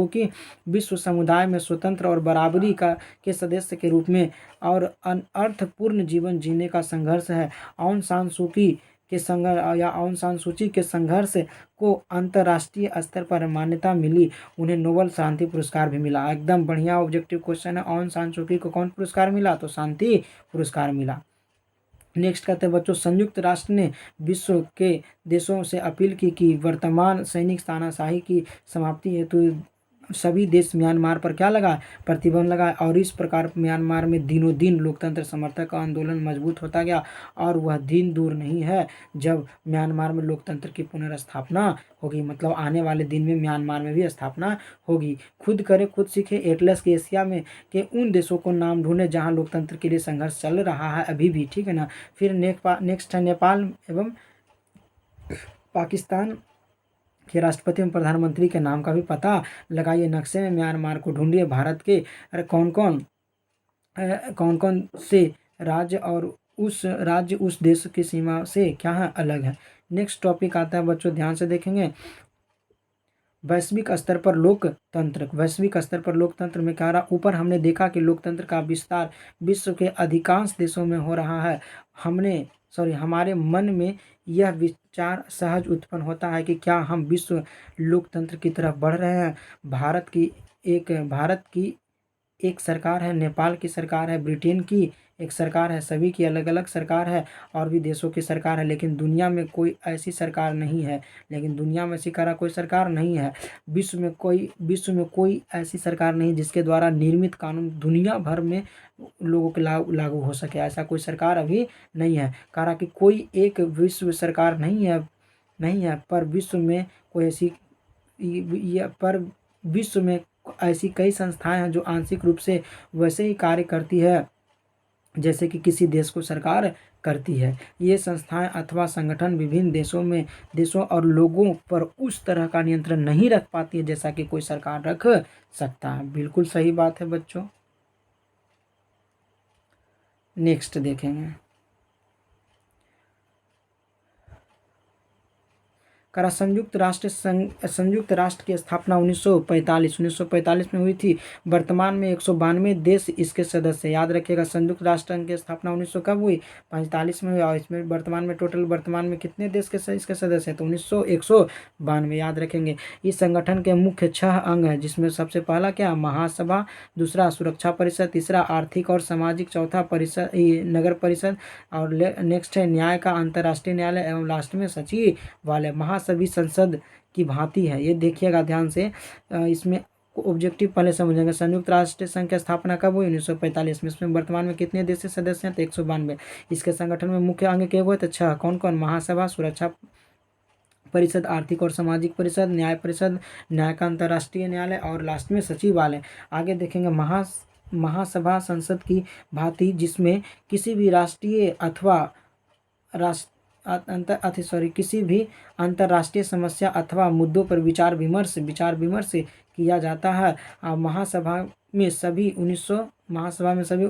की विश्व समुदाय में स्वतंत्र और बराबरी के सदस्य के रूप में और अर्थपूर्ण जीवन जीने का संघर्ष है। आउंग सान सू की के संघर्ष को अंतर्राष्ट्रीय स्तर पर मान्यता मिली। उन्हें नोबेल शांति पुरस्कार भी मिला। एकदम बढ़िया ऑब्जेक्टिव क्वेश्चन है। आउंग सान सू की को कौन पुरस्कार मिला, तो शांति पुरस्कार मिला। नेक्स्ट कहते हैं बच्चों, संयुक्त राष्ट्र ने विश्व के देशों से अपील की कि वर्तमान सैनिक तानाशाही की समाप्ति हेतु सभी देश म्यांमार पर क्या लगाए, प्रतिबंध लगाए। और इस प्रकार म्यांमार में दिनों दिन लोकतंत्र समर्थक का आंदोलन मजबूत होता गया और वह दिन दूर नहीं है जब म्यांमार में लोकतंत्र की पुनर्स्थापना होगी। मतलब आने वाले दिन में म्यांमार में भी स्थापना होगी। खुद करे खुद सीखे एटलस के एशिया में के उन देशों को नाम ढूंढे जहां लोकतंत्र के लिए संघर्ष चल रहा है अभी भी, ठीक है ना। फिर नेक्स्ट है नेपाल एवं पाकिस्तान के राष्ट्रपति एवं प्रधानमंत्री के नाम का भी पता लगाइए। नक्शे में म्यांमार को ढूंढिए। भारत के कौन कौन से राज्य और उस देश की सीमा से क्या है, अलग है। नेक्स्ट टॉपिक आता है बच्चों, ध्यान से देखेंगे। वैश्विक स्तर पर लोकतंत्र में कह रहा, ऊपर हमने देखा कि लोकतंत्र का विस्तार विश्व के अधिकांश देशों में हो रहा है। हमारे मन में यह विचार सहज उत्पन्न होता है कि क्या हम विश्व लोकतंत्र की तरफ बढ़ रहे हैं। भारत की एक सरकार है, नेपाल की सरकार है, ब्रिटेन की एक सरकार है, सभी की अलग अलग सरकार है और भी देशों की सरकार है, लेकिन दुनिया में कोई ऐसी सरकार नहीं है। कोई सरकार नहीं है। विश्व में कोई ऐसी सरकार नहीं जिसके द्वारा निर्मित कानून दुनिया भर में लोगों के लागू हो सके। ऐसा कोई सरकार अभी नहीं है। कहा कि कोई एक विश्व सरकार नहीं है पर विश्व में ऐसी कई संस्थाएं हैं जो आंशिक रूप से वैसे ही कार्य करती है जैसे कि किसी देश को सरकार करती है। ये संस्थाएं अथवा संगठन विभिन्न देशों और लोगों पर उस तरह का नियंत्रण नहीं रख पाती है जैसा कि कोई सरकार रख सकता है। बिल्कुल सही बात है बच्चों। नेक्स्ट देखेंगे, संयुक्त राष्ट्र की स्थापना 1945 में हुई थी। वर्तमान में 192 देश इसके सदस्य। याद रखिएगा, संयुक्त राष्ट्र की स्थापना 1900 कब हुई, 45 में हुई। और इसमें वर्तमान में कितने देश इसके सदस्य हैं, तो 192। याद रखेंगे। इस संगठन के मुख्य 6 अंग हैं, जिसमें सबसे पहला क्या, महासभा, दूसरा सुरक्षा परिषद, तीसरा आर्थिक और सामाजिक, चौथा नगर परिषद और नेक्स्ट है न्याय का अंतर्राष्ट्रीय न्यायालय एवं लास्ट में सचिवालय। सभी संसद की भांति है। ये देखिएगा ध्यान से, इसमें ऑब्जेक्टिव पहले समझेंगे। संयुक्त राष्ट्र संघ की स्थापना कब हुई, 1945 में। इसमें वर्तमान में कितने देश सदस्य हैं, तो 192। इसके संगठन में मुख्य अंग क्या हुए, तो 6। कौन कौन, महासभा, सुरक्षा परिषद, आर्थिक और सामाजिक परिषद, न्याय परिषद, न्याय का अंतर्राष्ट्रीय न्यायालय और लास्ट में सचिवालय। आगे देखेंगे, महासभा संसद की भांति जिसमें किसी भी किसी भी अंतर्राष्ट्रीय समस्या अथवा मुद्दों पर विचार विमर्श किया जाता है। महासभा में सभी महासभा में सभी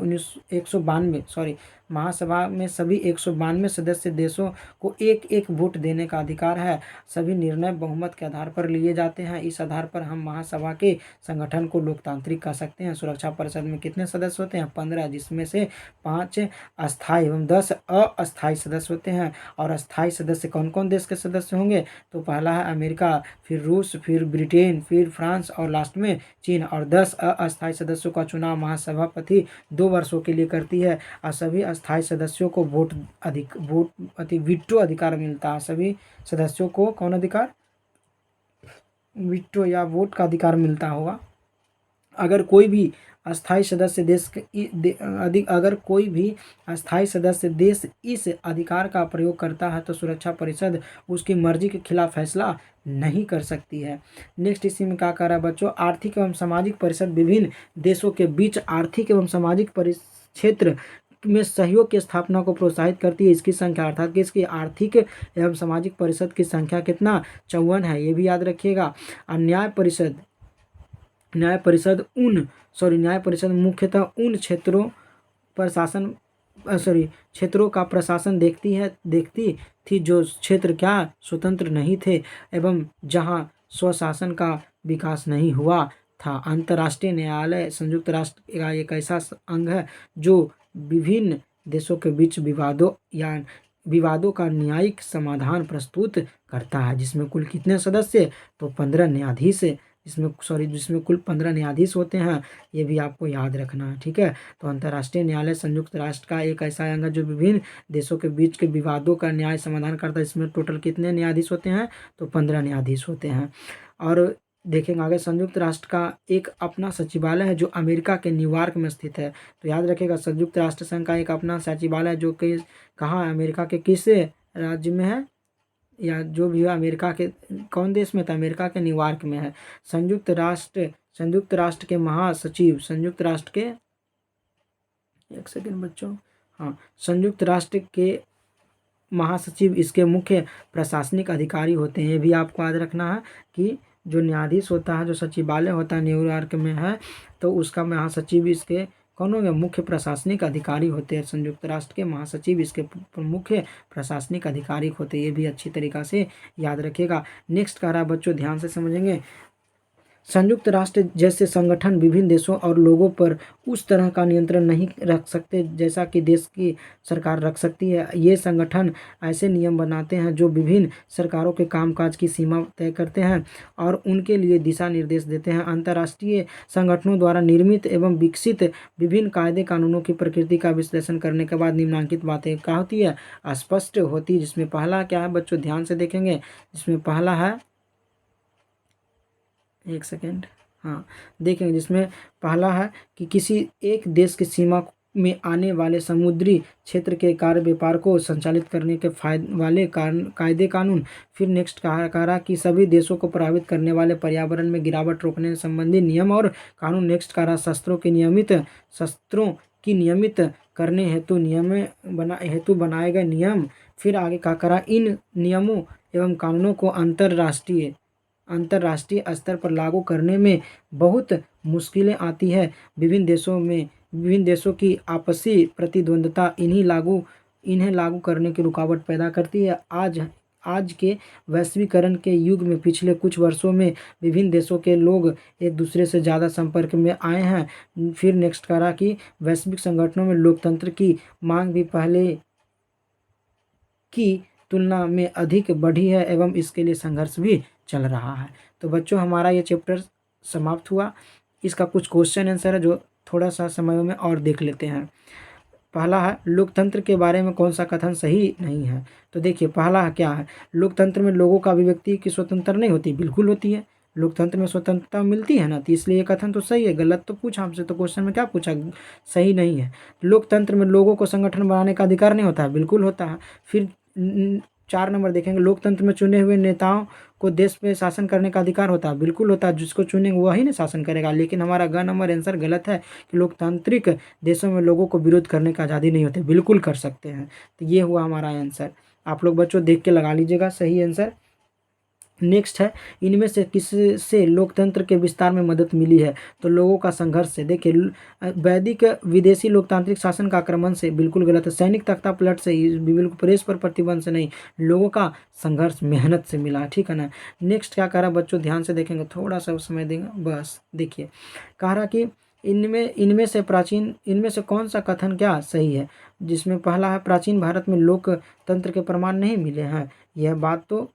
192 महासभा में सभी 192 सदस्य देशों को एक एक वोट देने का अधिकार है। सभी निर्णय बहुमत के आधार पर लिए जाते हैं। इस आधार पर हम महासभा के संगठन को लोकतांत्रिक कह सकते हैं। सुरक्षा परिषद में कितने सदस्य होते हैं? 15, जिसमें से 5 अस्थायी एवं 10 अस्थायी सदस्य होते हैं। और अस्थायी सदस्य कौन कौन देश के सदस्य होंगे? तो पहला है अमेरिका, फिर रूस, फिर ब्रिटेन, फिर फ्रांस और लास्ट में चीन। और 10 अस्थायी सदस्यों का चुनाव महासभापति 2 वर्षों के लिए करती है। और सभी अस्थायी सदस्यों को वीटो अधिकार मिलता है। सभी सदस्यों को कौन अधिकार? वीटो या वोट का अधिकार मिलता होगा। अगर कोई भी अस्थायी सदस्य देश इस अधिकार का प्रयोग करता है तो सुरक्षा परिषद उसकी मर्जी के खिलाफ फैसला नहीं कर सकती है। नेक्स्ट इसी में क्या कह रहा है बच्चों? आर्थिक एवं सामाजिक परिषद विभिन्न देशों के बीच आर्थिक एवं सामाजिक क्षेत्र में सहयोग की स्थापना को प्रोत्साहित करती है। इसकी संख्या अर्थात कि इसकी आर्थिक एवं सामाजिक परिषद की संख्या कितना? 54 है, ये भी याद रखिएगा। और न्याय परिषद मुख्यतः उन क्षेत्रों का प्रशासन देखती थी जो क्षेत्र क्या स्वतंत्र नहीं थे एवं जहां स्वशासन का विकास नहीं हुआ था। अंतर्राष्ट्रीय न्यायालय संयुक्त राष्ट्र का एक ऐसा अंग है जो विभिन्न देशों के बीच विवादों का न्यायिक समाधान प्रस्तुत करता है। जिसमें कुल कितने सदस्य? तो 15 न्यायाधीश जिसमें कुल 15 न्यायाधीश होते हैं। ये भी आपको याद रखना है, ठीक है। तो अंतर्राष्ट्रीय न्यायालय संयुक्त राष्ट्र का एक ऐसा अंग है जो विभिन्न देशों के बीच के विवादों का न्याय समाधान करता है। इसमें टोटल कितने न्यायाधीश होते हैं? तो 15 न्यायाधीश होते हैं। और देखेंगे आगे, संयुक्त राष्ट्र का एक अपना सचिवालय है जो अमेरिका के न्यूयॉर्क में स्थित है। तो याद रखिएगा, संयुक्त राष्ट्र संघ का एक अपना सचिवालय जो कि कहाँ है? अमेरिका के किस राज्य में है? या जो भी है अमेरिका के कौन देश में था? अमेरिका के न्यूयॉर्क में है। संयुक्त राष्ट्र के महासचिव एक सेकंड बच्चों, हाँ, संयुक्त राष्ट्र के महासचिव इसके मुख्य प्रशासनिक अधिकारी होते हैं। ये भी आपको याद रखना है कि जो न्यायाधीश होता है, जो सचिवालय होता है न्यूयॉर्क में है, तो उसका महासचिव इसके कौन हो गया? मुख्य प्रशासनिक अधिकारी होते हैं। संयुक्त राष्ट्र के महासचिव इसके मुख्य प्रशासनिक अधिकारी होते हैं। ये भी अच्छी तरीक़ा से याद रखिएगा। नेक्स्ट कह रहा है बच्चों, ध्यान से समझेंगे। संयुक्त राष्ट्र जैसे संगठन विभिन्न देशों और लोगों पर उस तरह का नियंत्रण नहीं रख सकते जैसा कि देश की सरकार रख सकती है। ये संगठन ऐसे नियम बनाते हैं जो विभिन्न सरकारों के कामकाज की सीमा तय करते हैं और उनके लिए दिशा निर्देश देते हैं। अंतर्राष्ट्रीय संगठनों द्वारा निर्मित एवं विकसित विभिन्न कायदे कानूनों की प्रकृति का विश्लेषण करने के बाद निम्नलिखित बातें क्या होती है? स्पष्ट होती है। जिसमें पहला क्या है बच्चों? ध्यान से देखेंगे। जिसमें पहला है, एक सेकेंड, हाँ देखेंगे, जिसमें पहला है कि किसी एक देश की सीमा में आने वाले समुद्री क्षेत्र के कार्य व्यापार को संचालित करने के वाले कायदे कानून। फिर नेक्स्ट कह रहा कि सभी देशों को प्रभावित करने वाले पर्यावरण में गिरावट रोकने संबंधी नियम और कानून। नेक्स्ट कह रहा शस्त्रों की नियमित करने हेतु बनाए गए नियम। फिर आगे क्या करा? इन नियमों एवं कानूनों को अंतर्राष्ट्रीय स्तर पर लागू करने में बहुत मुश्किलें आती है। विभिन्न देशों की आपसी प्रतिद्वंद्विता इन्हें लागू करने की रुकावट पैदा करती है। आज के वैश्वीकरण के युग में पिछले कुछ वर्षों में विभिन्न देशों के लोग एक दूसरे से ज़्यादा संपर्क में आए हैं। फिर नेक्स्ट करा कि वैश्विक संगठनों में लोकतंत्र की मांग भी पहले की तुलना में अधिक बढ़ी है एवं इसके लिए संघर्ष भी चल रहा है। तो बच्चों, हमारा ये चैप्टर समाप्त हुआ। इसका कुछ क्वेश्चन आंसर है जो थोड़ा सा समय में और देख लेते हैं। पहला है, लोकतंत्र के बारे में कौन सा कथन सही नहीं है? तो देखिए, पहला क्या है? लोकतंत्र में लोगों का अभिव्यक्ति की स्वतंत्रता नहीं होती। बिल्कुल होती है, लोकतंत्र में स्वतंत्रता मिलती है ना, तो इसलिए ये कथन तो सही है। गलत तो पूछा हमसे, तो क्वेश्चन में क्या पूछा? सही नहीं है। लोकतंत्र में लोगों को संगठन बनाने का अधिकार नहीं होता है। बिल्कुल होता है। फिर 4 नंबर देखेंगे, लोकतंत्र में चुने हुए नेताओं को देश पे शासन करने का अधिकार होता है। बिल्कुल होता है, जिसको चुनेंगे वही ना शासन करेगा। लेकिन हमारा ग नंबर आंसर गलत है कि लोकतांत्रिक देशों में लोगों को विरोध करने का आज़ादी नहीं होती। बिल्कुल कर सकते हैं। तो ये हुआ हमारा आंसर। आप लोग बच्चों देख के लगा लीजिएगा सही आंसर। नेक्स्ट है, इनमें से किससे लोकतंत्र के विस्तार में मदद मिली है? तो लोगों का संघर्ष से। देखिए, वैदिक विदेशी लोकतांत्रिक शासन का आक्रमण से, बिल्कुल गलत है। सैनिक तख्ता पलट से, बिल्कुल। प्रेस पर प्रतिबंध से नहीं, लोगों का संघर्ष मेहनत से मिला, ठीक है ना। नेक्स्ट क्या कह रहा है बच्चों, ध्यान से देखेंगे, थोड़ा सा समय देंगे बस। देखिए, कह रहा कि इनमें से कौन सा कथन क्या सही है? जिसमें पहला है, प्राचीन भारत में लोकतंत्र के प्रमाण नहीं मिले हैं। यह बात तो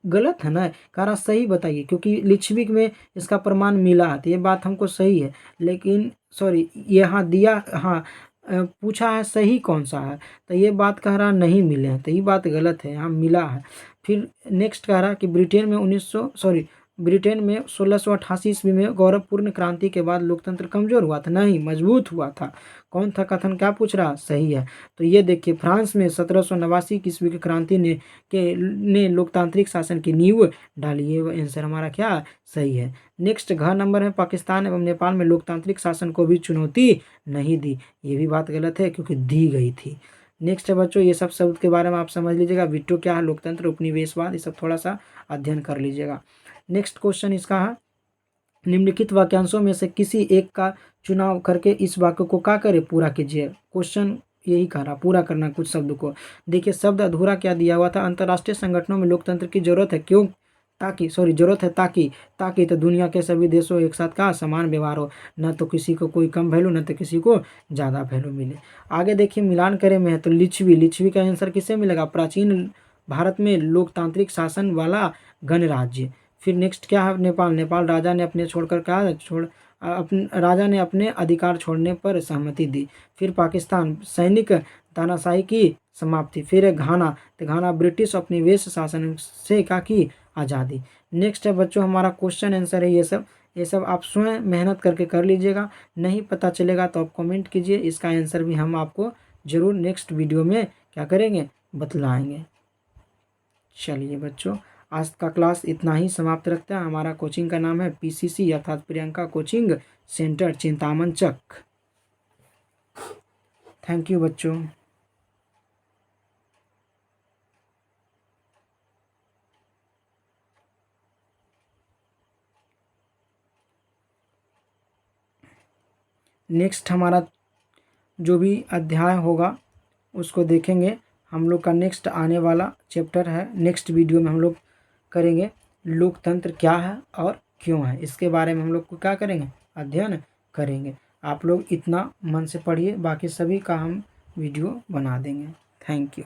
गलत है ना। कह रहा सही बताइए, क्योंकि लिच्छविक में इसका प्रमाण मिला है, तो ये बात हमको सही है। लेकिन सॉरी, यहाँ दिया, हाँ, पूछा है सही कौन सा है, तो ये बात कह रहा नहीं मिले हैं, तो ये बात गलत है, यहाँ मिला है। फिर नेक्स्ट कह रहा कि ब्रिटेन में 1688 ईस्वी में गौरवपूर्ण क्रांति के बाद लोकतंत्र कमजोर हुआ था, नहीं, मजबूत हुआ था। कौन था कथन, क्या पूछ रहा, सही है। तो ये देखिए, फ्रांस में 1789 ईस्वी की क्रांति ने लोकतांत्रिक शासन की नींव डाली, ये आंसर हमारा क्या सही है। नेक्स्ट घ नंबर है, पाकिस्तान एवं नेपाल में लोकतांत्रिक शासन को भी चुनौती नहीं दी, ये भी बात गलत है, क्योंकि दी गई थी। नेक्स्ट है बच्चों, ये सब शब्द के बारे में आप समझ लीजिएगा। वीटो क्या है, लोकतंत्र, उपनिवेशवाद, ये सब थोड़ा सा अध्ययन कर लीजिएगा। नेक्स्ट क्वेश्चन इसका है, निम्नलिखित वाक्यांशों में से किसी एक का चुनाव करके इस वाक्य को क्या करे, पूरा कीजिए। क्वेश्चन यही कह रहा, पूरा करना कुछ शब्द को। देखिए, शब्द अधूरा क्या दिया हुआ था, अंतर्राष्ट्रीय संगठनों में लोकतंत्र की जरूरत है, क्यों, जरूरत है ताकि तो दुनिया के सभी देशों एक साथ का समान व्यवहार हो, न तो किसी को कोई कम वैल्यू, न तो किसी को ज़्यादा वैल्यू मिले। आगे देखिए, मिलान करे में है, तो लिच्छवी का आंसर किससे मिलेगा, प्राचीन भारत में लोकतांत्रिक शासन वाला गणराज्य। फिर नेक्स्ट क्या है, नेपाल राजा ने राजा ने अपने अधिकार छोड़ने पर सहमति दी। फिर पाकिस्तान, सैनिक तानाशाही की समाप्ति। फिर घाना, तो घाना ब्रिटिश उपनिवेश शासन से का की आज़ादी। नेक्स्ट है बच्चों हमारा क्वेश्चन आंसर है ये सब आप स्वयं मेहनत करके कर लीजिएगा। नहीं पता चलेगा तो आप कमेंट कीजिए, इसका आंसर भी हम आपको ज़रूर नेक्स्ट वीडियो में क्या करेंगे, बतलाएंगे। चलिए बच्चों, आज का क्लास इतना ही समाप्त रखते हैं। हमारा कोचिंग का नाम है PCC अर्थात Priyanka coaching centre, Chintaman Chak. Thank you बच्चों। नेक्स्ट हमारा जो भी अध्याय होगा उसको देखेंगे। हम लोग का नेक्स्ट आने वाला चैप्टर है, नेक्स्ट वीडियो में हम लोग करेंगे लोकतंत्र क्या है और क्यों है, इसके बारे में हम लोग को क्या करेंगे, अध्ययन करेंगे। आप लोग इतना मन से पढ़िए, बाकी सभी का हम वीडियो बना देंगे। Thank you.